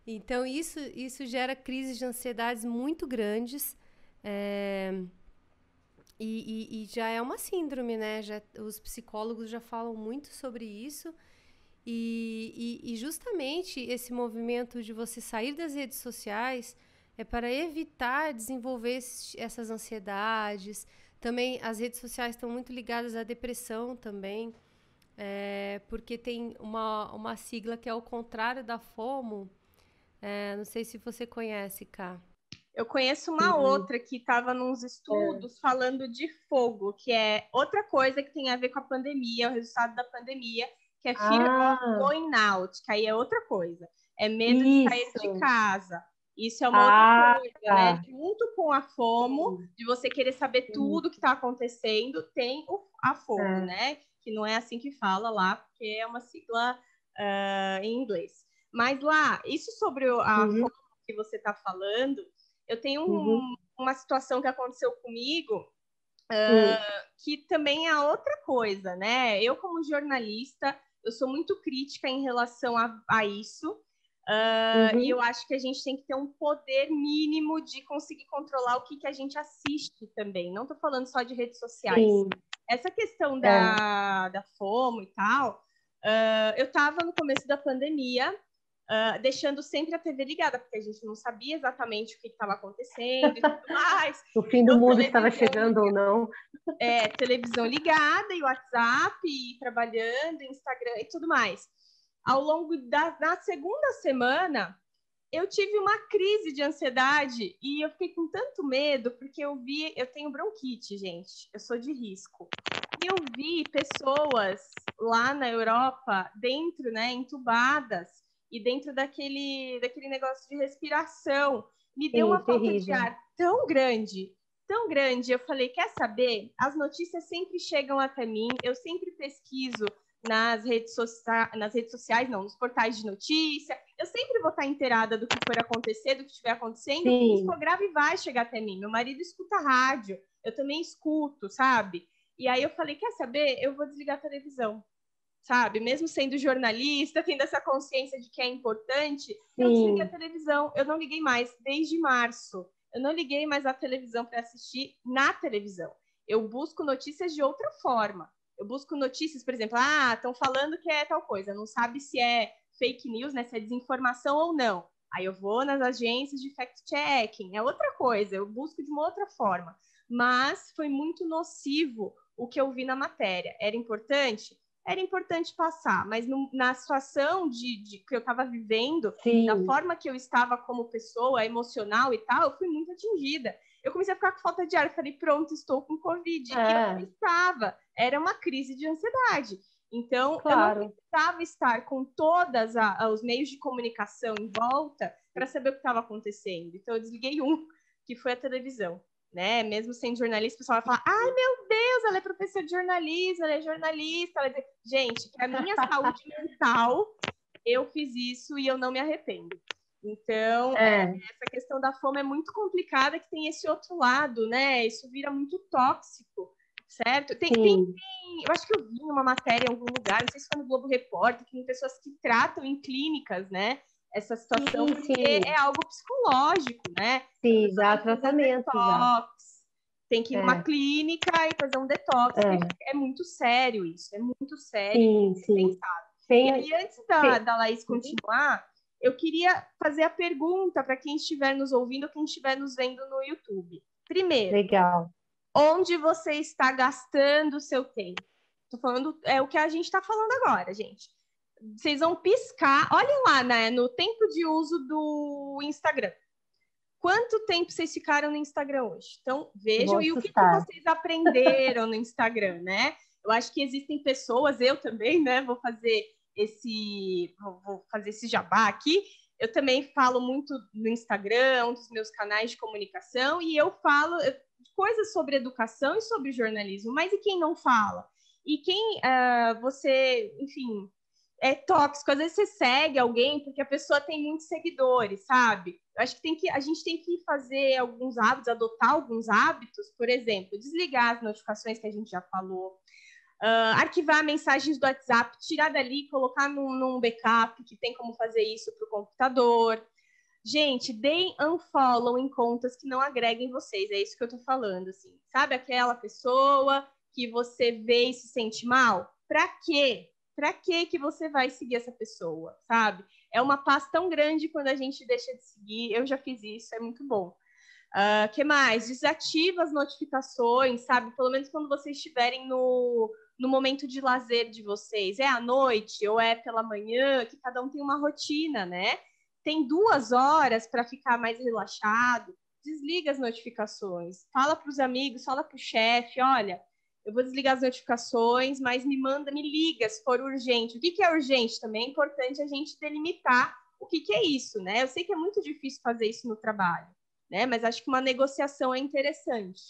Então, isso gera crises de ansiedades muito grandes e já é uma síndrome, né? Os psicólogos já falam muito sobre isso e justamente esse movimento de você sair das redes sociais é para evitar desenvolver essas ansiedades. Também as redes sociais estão muito ligadas à depressão também. Porque tem uma sigla que é o contrário da FOMO. Não sei se você conhece, Ká. Eu conheço uma outra que estava nos estudos falando de fogo, que é outra coisa que tem a ver com a pandemia, o resultado da pandemia, que é Fear of Going Out, que aí é outra coisa. É medo de sair de casa. Isso é uma outra coisa, né? Junto com a FOMO, de você querer saber tudo que está acontecendo, tem a FOMO, né? Que não é assim que fala lá, porque é uma sigla em inglês. Mas lá, isso sobre a FOMO que você está falando, eu tenho uma situação que aconteceu comigo que também é outra coisa, né? Eu, como jornalista, eu sou muito crítica em relação a isso. E eu acho que a gente tem que ter um poder mínimo de conseguir controlar o que a gente assiste também. Não estou falando só de redes sociais. Sim. Essa questão da FOMO e tal, eu estava no começo da pandemia, deixando sempre a TV ligada, porque a gente não sabia exatamente o que estava acontecendo e tudo mais. O fim do mundo estava chegando ou não. Televisão ligada e WhatsApp, e trabalhando, Instagram e tudo mais. Ao longo da segunda semana, eu tive uma crise de ansiedade e eu fiquei com tanto medo, porque eu tenho bronquite, gente, eu sou de risco. E eu vi pessoas lá na Europa, dentro, né, entubadas, e dentro daquele negócio de respiração. Me deu uma falta de ar tão grande, tão grande. Eu falei, quer saber? As notícias sempre chegam até mim, eu sempre pesquiso nas redes sociais, não, nos portais de notícia. Eu sempre vou estar inteirada do que for acontecer, do que estiver acontecendo. O Infograve vai chegar até mim. Meu marido escuta rádio, eu também escuto, sabe? E aí eu falei, quer saber? Eu vou desligar a televisão, sabe? Mesmo sendo jornalista, tendo essa consciência de que é importante, eu desliguei a televisão. Eu não liguei mais desde março. Eu não liguei mais a televisão para assistir na televisão. Eu busco notícias de outra forma. Eu busco notícias, por exemplo, estão falando que é tal coisa, não sabe se é fake news, né, se é desinformação ou não. Aí eu vou nas agências de fact-checking, é outra coisa, eu busco de uma outra forma. Mas foi muito nocivo o que eu vi na matéria. Era importante? Era importante passar, mas na situação de que eu estava vivendo, Sim. da forma que eu estava como pessoa, emocional e tal, eu fui muito atingida. Eu comecei a ficar com falta de ar, eu falei, pronto, estou com Covid. E eu não estava, era uma crise de ansiedade. Então, claro. eu não precisava estar com todos os meios de comunicação em volta para saber o que estava acontecendo. Então, eu desliguei que foi a televisão. Né? Mesmo sendo jornalista, o pessoal vai falar, ai, meu Deus, ela é professora de jornalismo, ela é jornalista. Ela é... Gente, para minha saúde mental, eu fiz isso e eu não me arrependo. Então, essa questão da fome é muito complicada, que tem esse outro lado, né? Isso vira muito tóxico, certo? Eu acho que eu vi uma matéria em algum lugar, não sei se foi no Globo Repórter, que tem pessoas que tratam em clínicas, né? Essa situação, porque é algo psicológico, né? Sim, dá tratamento. Tem que ir numa clínica e fazer um detox. É muito sério isso, é muito sério. Sim. E aí, antes da Laís continuar, eu queria fazer a pergunta para quem estiver nos ouvindo ou quem estiver nos vendo no YouTube. Primeiro, legal. Onde você está gastando o seu tempo? Estou falando, é o que a gente está falando agora, gente. Vocês vão piscar, olhem lá, né, no tempo de uso do Instagram. Quanto tempo vocês ficaram no Instagram hoje? Então, vejam e o que vocês aprenderam no Instagram, né? Eu acho que existem pessoas, eu também, né? Vou fazer esse jabá aqui. Eu também falo muito no Instagram, um dos meus canais de comunicação, e eu falo coisas sobre educação e sobre jornalismo, mas e quem não fala? E quem você, enfim, é tóxico, às vezes você segue alguém porque a pessoa tem muitos seguidores, sabe? Eu acho que a gente tem que fazer alguns hábitos, adotar alguns hábitos, por exemplo, desligar as notificações que a gente já falou, arquivar mensagens do WhatsApp, tirar dali, colocar num backup, que tem como fazer isso para o computador. Gente, deem unfollow em contas que não agreguem vocês, é isso que eu tô falando, assim. Sabe aquela pessoa que você vê e se sente mal? Pra quê? Pra que você vai seguir essa pessoa, sabe? É uma paz tão grande quando a gente deixa de seguir. Eu já fiz isso, é muito bom. Que mais? Desativa as notificações, sabe? Pelo menos quando vocês estiverem no momento de lazer de vocês. É à noite ou é pela manhã, que cada um tem uma rotina, né? Tem 2 horas para ficar mais relaxado. Desliga as notificações. Fala para os amigos, fala para o chefe, olha, eu vou desligar as notificações, mas me liga se for urgente. O que é urgente? Também é importante a gente delimitar o que é isso, né? Eu sei que é muito difícil fazer isso no trabalho, né? Mas acho que uma negociação é interessante.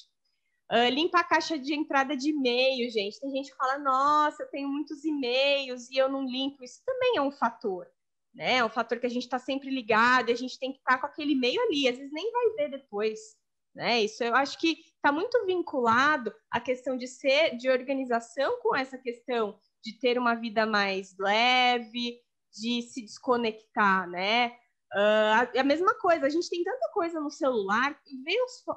Limpa a caixa de entrada de e-mail, gente. Tem gente que fala, nossa, eu tenho muitos e-mails e eu não limpo. Isso também é um fator, né? É um fator que a gente está sempre ligado e a gente tem que estar com aquele e-mail ali. Às vezes nem vai ver depois, né? Isso eu acho que está muito vinculado à questão de organização com essa questão de ter uma vida mais leve, de se desconectar, né? A mesma coisa, a gente tem tanta coisa no celular,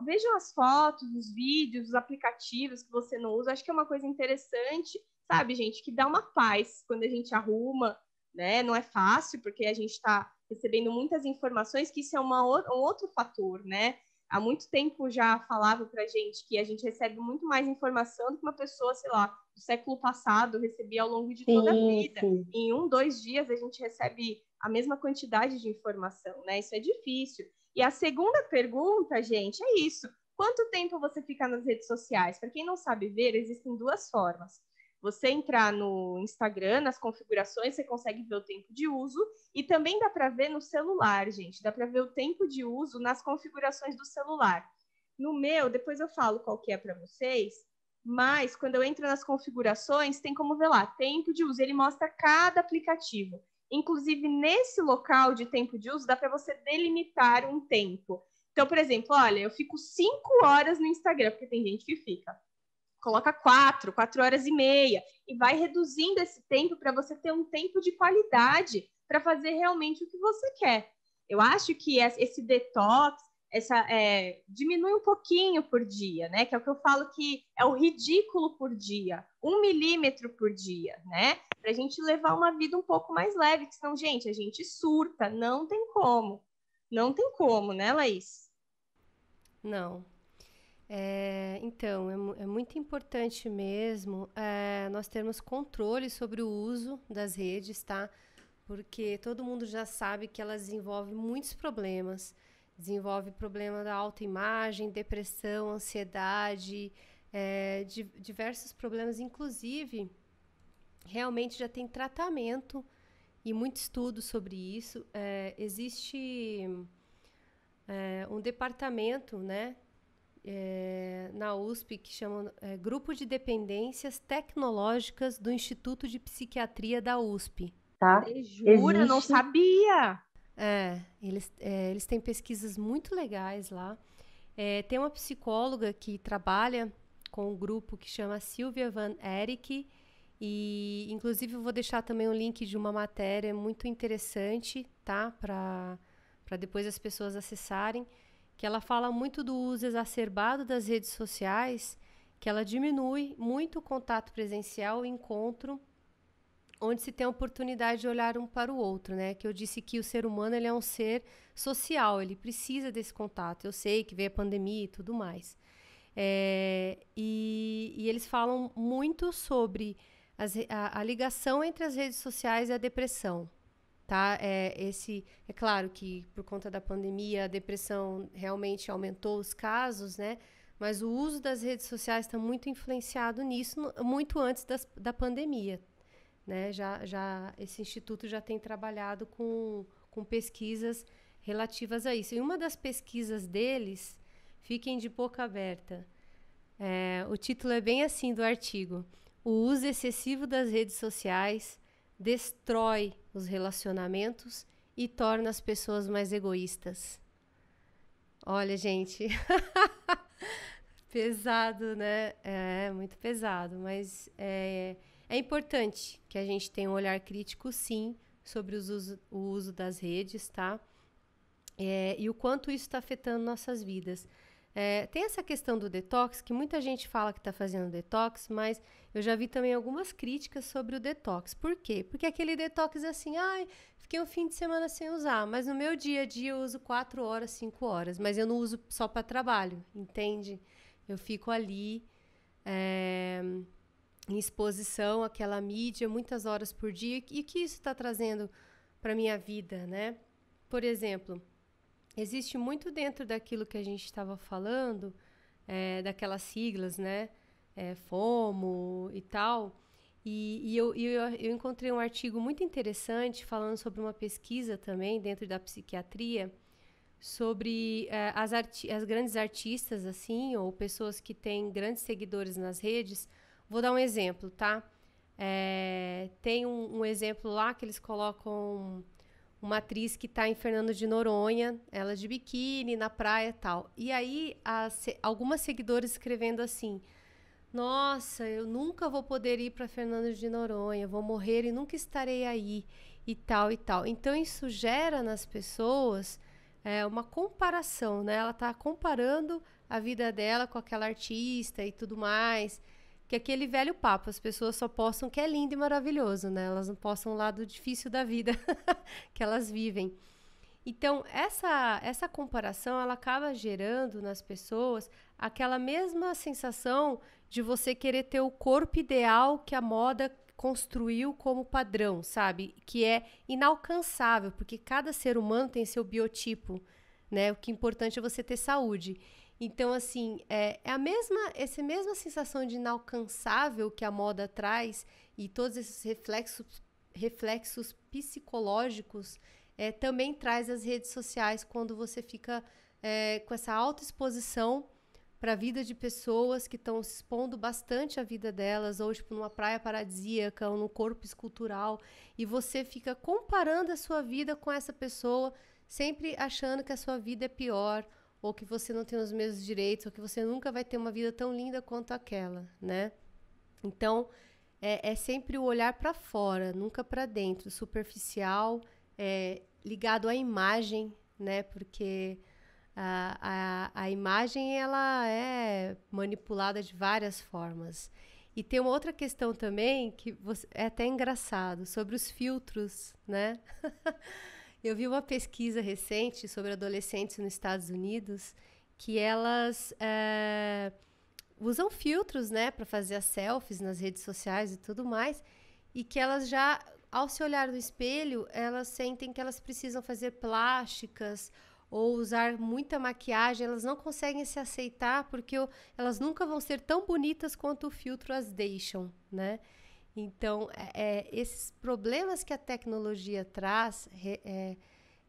vejam as fotos, os vídeos, os aplicativos que você não usa, acho que é uma coisa interessante, sabe, gente, que dá uma paz quando a gente arruma, né? Não é fácil, porque a gente está recebendo muitas informações, que isso é um outro fator, né? Há muito tempo já falava pra gente que a gente recebe muito mais informação do que uma pessoa, sei lá, do século passado recebia ao longo de toda a vida. Em 1, 2 dias a gente recebe a mesma quantidade de informação, né? Isso é difícil. E a segunda pergunta, gente, é isso. Quanto tempo você fica nas redes sociais? Para quem não sabe ver, existem 2 formas. Você entrar no Instagram, nas configurações, você consegue ver o tempo de uso e também dá para ver no celular, gente. Dá para ver o tempo de uso nas configurações do celular. No meu, depois eu falo qual que é para vocês, mas quando eu entro nas configurações, tem como ver lá, tempo de uso. Ele mostra cada aplicativo. Inclusive, nesse local de tempo de uso, dá para você delimitar um tempo. Então, por exemplo, olha, eu fico 5 horas no Instagram, porque tem gente que fica. Coloca 4 horas e meia, e vai reduzindo esse tempo para você ter um tempo de qualidade para fazer realmente o que você quer. Eu acho que esse detox diminui um pouquinho por dia, né? Que é o que eu falo que é o ridículo por dia, 1 milímetro por dia, né? Para a gente levar uma vida um pouco mais leve, que senão, gente, a gente surta, não tem como. Não tem como, né, Laís? Não. Então, é muito importante mesmo nós termos controle sobre o uso das redes, tá? Porque todo mundo já sabe que elas desenvolvem muitos problemas. Desenvolve problema da autoimagem, depressão, ansiedade, diversos problemas. Inclusive, realmente já tem tratamento e muito estudo sobre isso. Existe um departamento, né, na USP que chama Grupo de Dependências Tecnológicas do Instituto de Psiquiatria da USP. Tá? Você jura? Não sabia! Eles têm pesquisas muito legais lá. Tem uma psicóloga que trabalha com um grupo que chama Silvia Van Erik, e inclusive eu vou deixar também um link de uma matéria muito interessante, tá? Para depois as pessoas acessarem, que ela fala muito do uso exacerbado das redes sociais, que ela diminui muito o contato presencial, o encontro, onde se tem a oportunidade de olhar um para o outro, né? Que eu disse que o ser humano ele é um ser social, ele precisa desse contato. Eu sei que veio a pandemia e tudo mais. E eles falam muito sobre a ligação entre as redes sociais e a depressão. Tá? É claro que por conta da pandemia a depressão realmente aumentou os casos, né? Mas o uso das redes sociais está muito influenciado nisso, muito antes da pandemia, né? Esse instituto já tem trabalhado com pesquisas relativas a isso. E uma das pesquisas deles, fiquem de boca aberta, o título é bem assim do artigo: o uso excessivo das redes sociais destrói os relacionamentos e torna as pessoas mais egoístas. Olha, gente, pesado, né? Muito pesado, mas é importante que a gente tenha um olhar crítico, sim, sobre o uso das redes, tá? E o quanto isso está afetando nossas vidas. Tem essa questão do detox, que muita gente fala que está fazendo detox, mas eu já vi também algumas críticas sobre o detox. Por quê? Porque aquele detox é assim, fiquei um fim de semana sem usar, mas no meu dia a dia eu uso 4 horas, 5 horas, mas eu não uso só para trabalho, entende? Eu fico ali em exposição àquela mídia muitas horas por dia, e o que isso está trazendo para minha vida, né? Por exemplo, existe muito dentro daquilo que a gente estava falando, daquelas siglas, né? FOMO e tal. E eu encontrei um artigo muito interessante falando sobre uma pesquisa também dentro da psiquiatria sobre as grandes artistas, assim, ou pessoas que têm grandes seguidores nas redes. Vou dar um exemplo, tá? Tem um exemplo lá que eles colocam uma atriz que está em Fernando de Noronha, ela de biquíni, na praia e tal. E aí, algumas seguidores escrevendo assim: nossa, eu nunca vou poder ir para Fernando de Noronha, vou morrer e nunca estarei aí, e tal, e tal. Então, isso gera nas pessoas uma comparação, né? Ela está comparando a vida dela com aquela artista e tudo mais. Que aquele velho papo, as pessoas só postam que é lindo e maravilhoso, né? Elas não postam o lado difícil da vida que elas vivem. Então, essa comparação, ela acaba gerando nas pessoas aquela mesma sensação de você querer ter o corpo ideal que a moda construiu como padrão, sabe? Que é inalcançável, porque cada ser humano tem seu biotipo, né? O que é importante é você ter saúde. Então, assim, essa mesma sensação de inalcançável que a moda traz, e todos esses reflexos psicológicos também traz as redes sociais, quando você fica com essa autoexposição para a vida de pessoas que estão se expondo bastante à vida delas, ou tipo numa praia paradisíaca, ou num corpo escultural, e você fica comparando a sua vida com essa pessoa, sempre achando que a sua vida é pior, ou que você não tem os mesmos direitos, ou que você nunca vai ter uma vida tão linda quanto aquela, né? Então, é sempre o olhar para fora, nunca para dentro, superficial, ligado à imagem, né? Porque A imagem, ela é manipulada de várias formas. E tem uma outra questão também, que é até engraçado, sobre os filtros, né? Eu vi uma pesquisa recente sobre adolescentes nos Estados Unidos, que elas usam filtros, né, para fazer as selfies nas redes sociais e tudo mais, e que elas já, ao se olhar no espelho, elas sentem que elas precisam fazer plásticas ou usar muita maquiagem, elas não conseguem se aceitar porque elas nunca vão ser tão bonitas quanto o filtro as deixam, né? Então, esses problemas que a tecnologia traz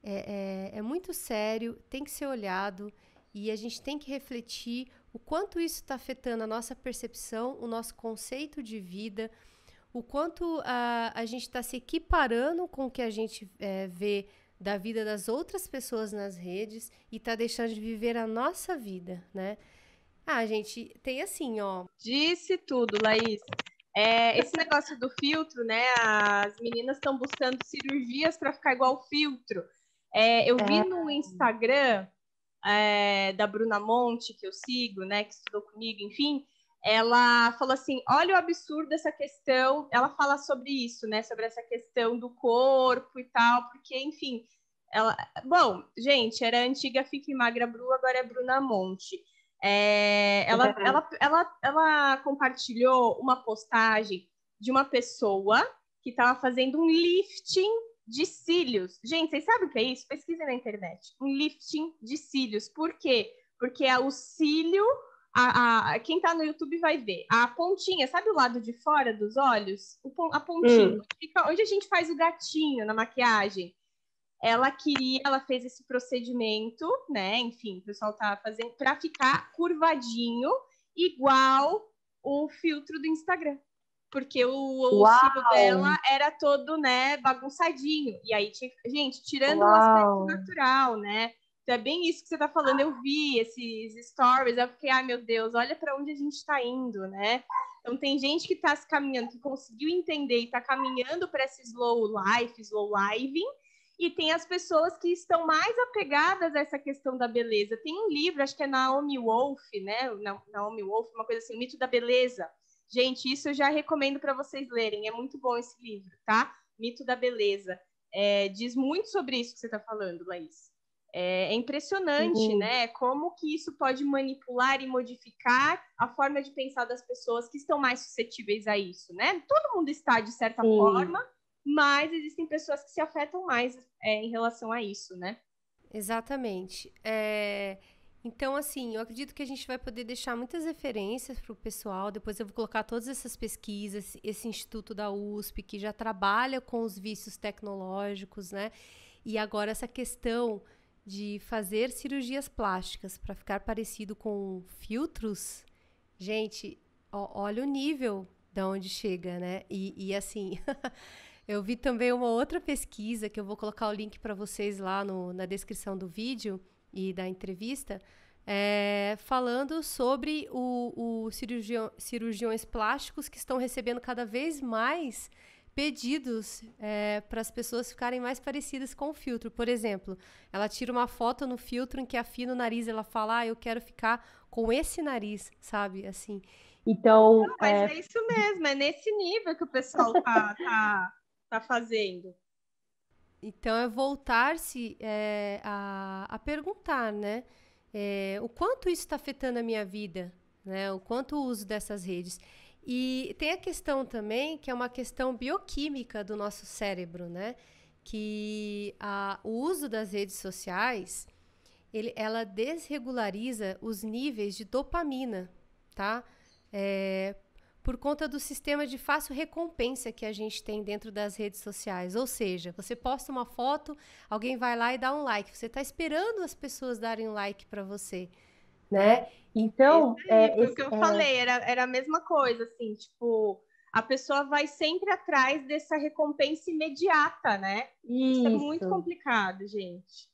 é muito sério, tem que ser olhado e a gente tem que refletir o quanto isso está afetando a nossa percepção, o nosso conceito de vida, o quanto a gente está se equiparando com o que a gente vê da vida das outras pessoas nas redes e está deixando de viver a nossa vida, né? Gente, tem assim, ó... Disse tudo, Laís. Esse negócio do filtro, né? As meninas estão buscando cirurgias para ficar igual o filtro. Eu vi no Instagram da Bruna Monte, que eu sigo, né? Que estudou comigo, enfim. Ela falou assim, olha o absurdo dessa questão. Ela fala sobre isso, né? Sobre essa questão do corpo e tal, porque, enfim... Bom, gente, era a antiga Fique Magra Bru, agora é Bruna Monte. Ela compartilhou uma postagem de uma pessoa que estava fazendo um lifting de cílios. Gente, vocês sabem o que é isso? Pesquisem na internet. Um lifting de cílios. Por quê? Porque o cílio, quem está no YouTube vai ver. A pontinha, sabe o lado de fora dos olhos? A pontinha. Fica onde a gente faz o gatinho na maquiagem. Ela fez esse procedimento, né? Enfim, o pessoal tá fazendo para ficar curvadinho, igual o filtro do Instagram. Porque o cílio dela era todo, né, bagunçadinho. E aí, gente, tirando o aspecto natural, né? Então é bem isso que você tá falando. Eu vi esses stories, eu fiquei, ai meu Deus, olha para onde a gente tá indo, né? Então tem gente que tá se caminhando, que conseguiu entender e tá caminhando para esse slow life, slow living. E tem as pessoas que estão mais apegadas a essa questão da beleza. Tem um livro, acho que é Naomi Wolf, né? Naomi Wolf, uma coisa assim, O Mito da Beleza. Gente, isso eu já recomendo para vocês lerem. É muito bom esse livro, tá? Mito da Beleza. Diz muito sobre isso que você está falando, Laís. É impressionante, né? Como que isso pode manipular e modificar a forma de pensar das pessoas que estão mais suscetíveis a isso, né? Todo mundo está, de certa forma, mas existem pessoas que se afetam mais em relação a isso, né? Exatamente. Então, assim, eu acredito que a gente vai poder deixar muitas referências para o pessoal. Depois eu vou colocar todas essas pesquisas, esse instituto da USP, que já trabalha com os vícios tecnológicos, né? E agora essa questão de fazer cirurgias plásticas para ficar parecido com filtros, gente, olha o nível de onde chega, né? E assim... Eu vi também uma outra pesquisa, que eu vou colocar o link para vocês lá na descrição do vídeo e da entrevista, falando sobre os cirurgiões plásticos que estão recebendo cada vez mais pedidos para as pessoas ficarem mais parecidas com o filtro. Por exemplo, ela tira uma foto no filtro em que afina o nariz, ela fala, eu quero ficar com esse nariz, sabe? Assim. Então, não, mas é isso mesmo, é nesse nível que o pessoal tá fazendo. Então, é voltar-se a perguntar, né? O quanto isso está afetando a minha vida, né? O quanto o uso dessas redes. E tem a questão também, que é uma questão bioquímica do nosso cérebro, né? Que o uso das redes sociais, ela desregulariza os níveis de dopamina, tá? Por conta do sistema de fácil recompensa que a gente tem dentro das redes sociais. Ou seja, você posta uma foto, alguém vai lá e dá um like. Você está esperando as pessoas darem um like para você, né? Então, foi o que eu falei, era a mesma coisa, assim, tipo, a pessoa vai sempre atrás dessa recompensa imediata, né? Isso é muito complicado, gente.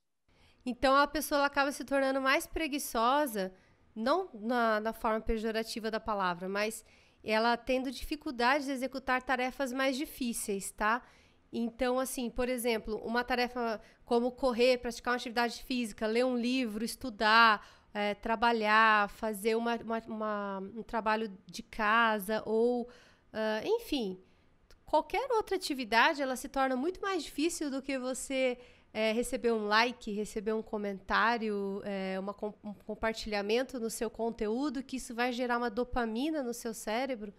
Então, a pessoa ela acaba se tornando mais preguiçosa, não na forma pejorativa da palavra, mas ela tendo dificuldade de executar tarefas mais difíceis, tá? Então, assim, por exemplo, uma tarefa como correr, praticar uma atividade física, ler um livro, estudar, trabalhar, fazer um trabalho de casa ou, enfim, qualquer outra atividade, ela se torna muito mais difícil do que você receber um like, receber um comentário, um compartilhamento no seu conteúdo, que isso vai gerar uma dopamina no seu cérebro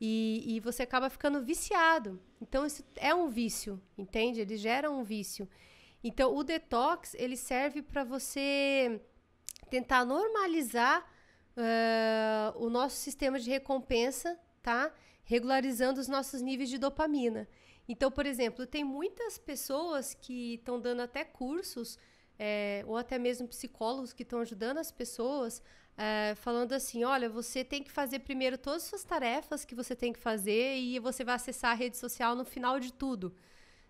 e você acaba ficando viciado. Então, isso é um vício, entende? Ele gera um vício. Então, o detox, ele serve para você tentar normalizar o nosso sistema de recompensa, tá? Regularizando os nossos níveis de dopamina. Então, por exemplo, tem muitas pessoas que estão dando até cursos, ou até mesmo psicólogos que estão ajudando as pessoas, falando assim, olha, você tem que fazer primeiro todas as suas tarefas que você tem que fazer e você vai acessar a rede social no final de tudo,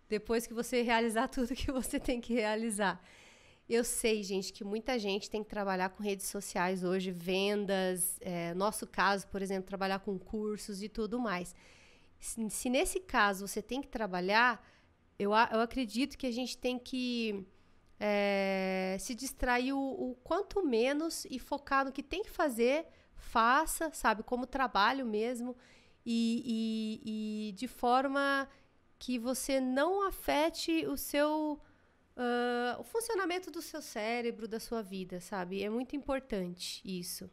depois que você realizar tudo que você tem que realizar. Eu sei, gente, que muita gente tem que trabalhar com redes sociais hoje, vendas, nosso caso, por exemplo, trabalhar com cursos e tudo mais. Se nesse caso você tem que trabalhar, eu acredito que a gente tem que se distrair o quanto menos e focar no que tem que fazer, faça, sabe, como trabalho mesmo, e de forma que você não afete o funcionamento do seu cérebro, da sua vida, sabe? É muito importante isso.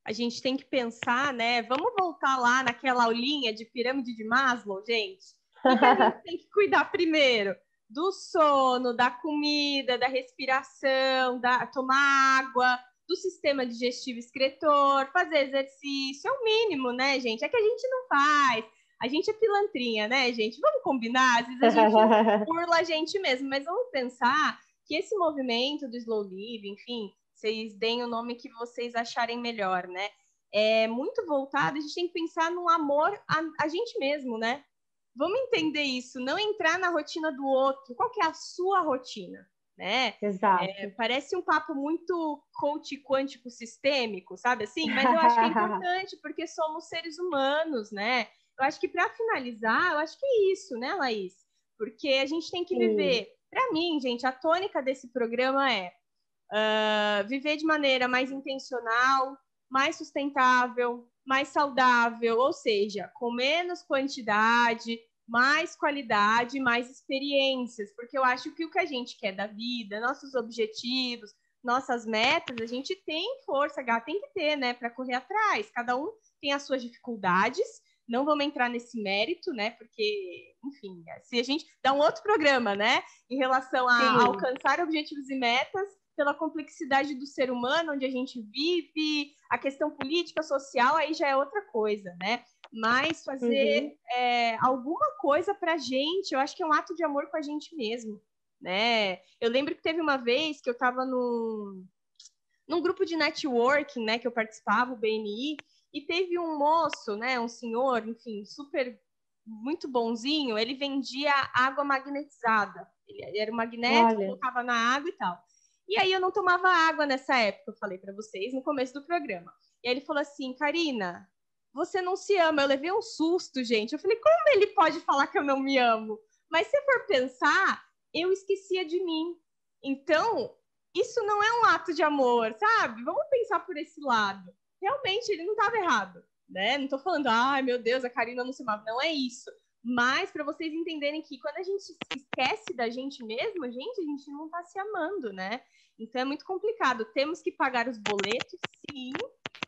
A gente tem que pensar, né? Vamos voltar lá naquela aulinha de pirâmide de Maslow, gente? O que a gente tem que cuidar primeiro? Do sono, da comida, da respiração, tomar água, do sistema digestivo excretor, fazer exercício, é o mínimo, né, gente? É que a gente não faz. A gente é pilantrinha, né, gente? Vamos combinar? Às vezes a gente burla a gente mesmo, mas vamos pensar que esse movimento do slow living, enfim, vocês deem o nome que vocês acharem melhor, né? É muito voltado, a gente tem que pensar no amor a gente mesmo, né? Vamos entender isso, não entrar na rotina do outro. Qual que é a sua rotina, né? Exato. Parece um papo muito coach quântico sistêmico, sabe assim? Mas eu acho que é importante, porque somos seres humanos, né? Eu acho que para finalizar, eu acho que é isso, né, Laís? Porque a gente tem que viver. Para mim, gente, a tônica desse programa é viver de maneira mais intencional, mais sustentável, mais saudável, ou seja, com menos quantidade, mais qualidade, mais experiências, porque eu acho que o que a gente quer da vida, nossos objetivos, nossas metas, a gente tem força, tem que ter, né, para correr atrás. Cada um tem as suas dificuldades. Não vamos entrar nesse mérito, né? Porque, enfim, se a gente dá um outro programa, né, em relação a alcançar objetivos e metas, pela complexidade do ser humano, onde a gente vive, a questão política, social, aí já é outra coisa, né? Mas fazer alguma coisa pra gente, eu acho que é um ato de amor com a gente mesmo, né? Eu lembro que teve uma vez que eu estava num grupo de networking, né, que eu participava, o BNI, e teve um moço, né, um senhor, enfim, super, muito bonzinho, ele vendia água magnetizada. Ele era um magnético, colocava na água e tal. E aí eu não tomava água nessa época, eu falei para vocês no começo do programa. E aí ele falou assim, Karina, você não se ama. Eu levei um susto, gente. Eu falei, como ele pode falar que eu não me amo? Mas se for pensar, eu esquecia de mim. Então, isso não é um ato de amor, sabe? Vamos pensar por esse lado. Realmente, ele não estava errado, né? Não estou falando, ai, meu Deus, a Karina não se amava. Não é isso. Mas para vocês entenderem que quando a gente se esquece da gente mesmo, a gente não está se amando, né? Então é muito complicado. Temos que pagar os boletos, sim.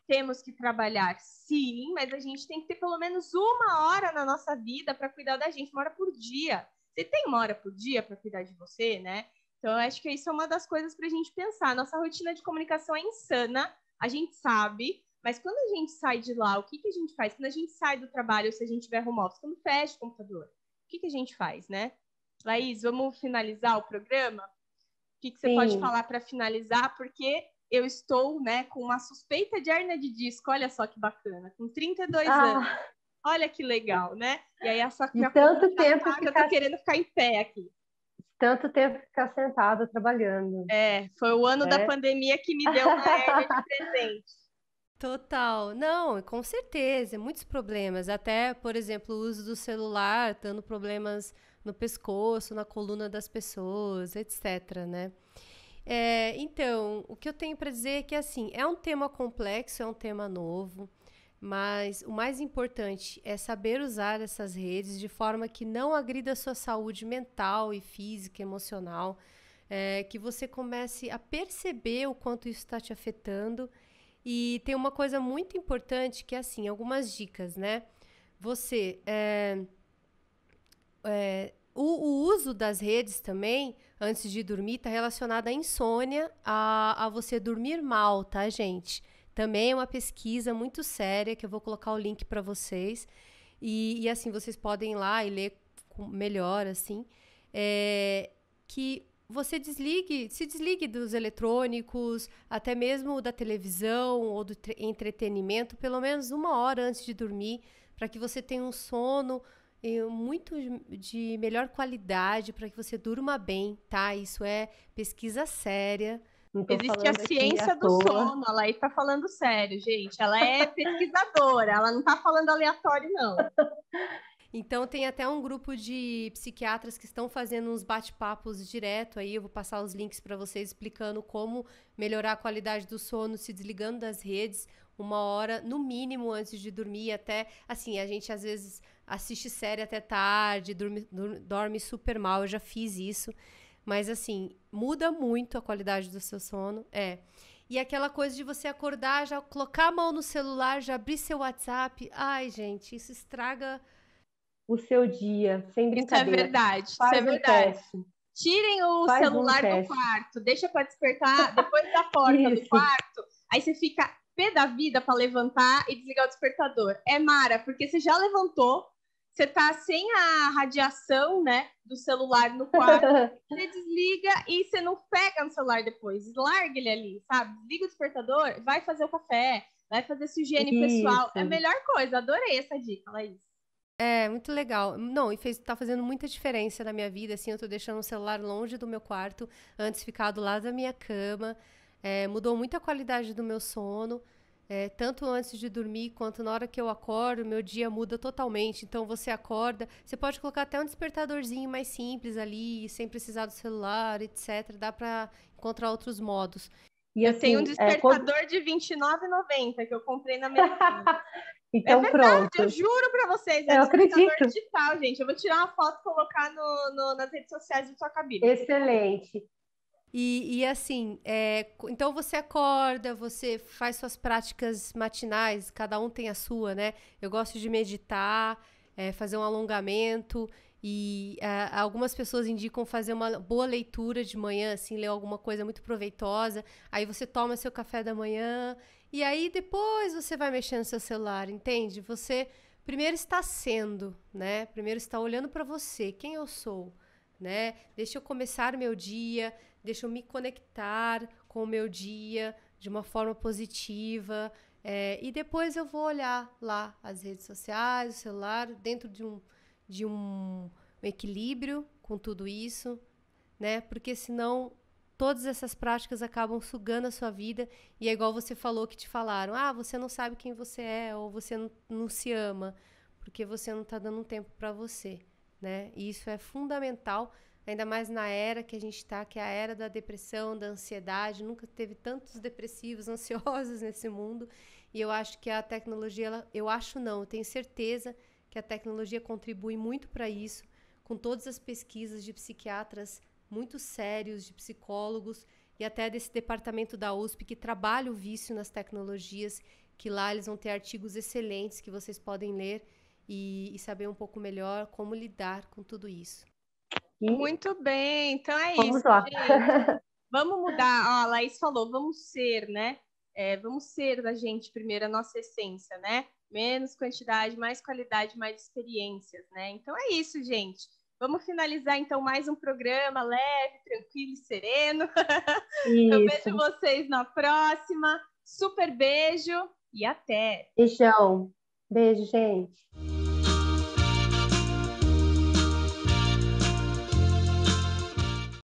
Temos que trabalhar, sim. Mas a gente tem que ter pelo menos uma hora na nossa vida para cuidar da gente, uma hora por dia. Você tem uma hora por dia para cuidar de você, né? Então eu acho que isso é uma das coisas para a gente pensar. Nossa rotina de comunicação é insana, a gente sabe. Mas quando a gente sai de lá, o que a gente faz? Quando a gente sai do trabalho, ou se a gente tiver home office, quando fecha o computador, o que a gente faz, né? Laís, vamos finalizar o programa? O que você pode falar para finalizar? Porque eu estou, né, com uma suspeita de hérnia de disco, olha só que bacana, com 32 anos. Olha que legal, né? E aí essa minha tanto tempo eu tô querendo ficar em pé aqui. Tanto tempo ficar sentada trabalhando. Foi o ano da pandemia que me deu uma hérnia de presente. Total. Não, com certeza, muitos problemas. Até, por exemplo, o uso do celular, dando problemas no pescoço, na coluna das pessoas, etc, né? Então, o que eu tenho para dizer é que, assim, é um tema complexo, é um tema novo, mas o mais importante é saber usar essas redes de forma que não agrida a sua saúde mental e física, emocional, que você comece a perceber o quanto isso está te afetando. E tem uma coisa muito importante que é, assim, algumas dicas, né? Você... o uso das redes também, antes de dormir, está relacionado à insônia, a você dormir mal, tá, gente? Também é uma pesquisa muito séria, que eu vou colocar o link para vocês. E assim, vocês podem ir lá e ler melhor, assim. Que você se desligue dos eletrônicos, até mesmo da televisão ou do entretenimento, pelo menos 1 hora antes de dormir, para que você tenha um sono muito de melhor qualidade, para que você durma bem, tá? Isso é pesquisa séria. Não tô Existe a falando aqui ciência à do toa. sono, a Laís tá falando sério, gente. Ela é pesquisadora, ela não tá falando aleatório, não. Então, tem até um grupo de psiquiatras que estão fazendo uns bate-papos direto aí. Eu vou passar os links para vocês explicando como melhorar a qualidade do sono se desligando das redes 1 hora, no mínimo, antes de dormir. Até, assim, a gente às vezes assiste série até tarde, dorme super mal. Eu já fiz isso. Mas, assim, muda muito a qualidade do seu sono. E aquela coisa de você acordar, já colocar a mão no celular, já abrir seu WhatsApp. Ai, gente, isso estraga... O seu dia, sem Isso é brincadeira. verdade, isso é Faz um verdade. teste. Tirem o Faz um celular do teste. quarto, deixa para despertar depois da porta do Isso. quarto. Aí você fica pé da vida para levantar e desligar o despertador. É mara, porque você já levantou, você tá sem a radiação, né, do celular no quarto, você desliga e você não pega no celular depois. Larga ele ali, sabe? Desliga o despertador, vai fazer o café, vai fazer sua higiene pessoal. Isso. É a melhor coisa, adorei essa dica, Laís. Muito legal. Não, e tá fazendo muita diferença na minha vida, assim, eu tô deixando o celular longe do meu quarto, antes ficar do lado da minha cama, mudou muito a qualidade do meu sono, tanto antes de dormir, quanto na hora que eu acordo, meu dia muda totalmente, então você acorda, você pode colocar até um despertadorzinho mais simples ali, sem precisar do celular, etc, dá pra encontrar outros modos. E Eu assim, tenho um despertador de R$29,90 que eu comprei na minha Então, é verdade, pronto. eu juro pra vocês, Eu despertador acredito. digital, gente. Eu vou tirar uma foto e colocar nas redes sociais do Sua Cabine. Excelente. E assim, então você acorda, você faz suas práticas matinais, cada um tem a sua, né? Eu gosto de meditar, fazer um alongamento, e algumas pessoas indicam fazer uma boa leitura de manhã, assim, ler alguma coisa muito proveitosa, aí você toma seu café da manhã, e aí depois você vai mexer no seu celular, entende? Você primeiro está sendo, né? Primeiro está olhando para você, quem eu sou, né? Deixa eu começar meu dia, deixa eu me conectar com o meu dia de uma forma positiva, e depois eu vou olhar lá as redes sociais, o celular, dentro de um equilíbrio com tudo isso, né? Porque senão todas essas práticas acabam sugando a sua vida, e é igual você falou que te falaram, você não sabe quem você é, ou você não se ama, porque você não está dando um tempo para você, né? E isso é fundamental, ainda mais na era que a gente está, que é a era da depressão, da ansiedade. Nunca teve tantos depressivos, ansiosos nesse mundo. E eu acho que a tecnologia, eu tenho certeza que a tecnologia contribui muito para isso, com todas as pesquisas de psiquiatras muito sérios, de psicólogos e até desse departamento da USP que trabalha o vício nas tecnologias, que lá eles vão ter artigos excelentes que vocês podem ler e saber um pouco melhor como lidar com tudo isso. Muito bem, então é Vamos isso, lá. gente. Vamos mudar, a Laís falou, vamos ser, né? Vamos ser da gente primeiro a nossa essência, né? Menos quantidade, mais qualidade, mais experiências, né? Então é isso, gente. Vamos finalizar então mais um programa leve, tranquilo e sereno. Eu vejo vocês na próxima. Super beijo e até! Beijão. Beijo, gente.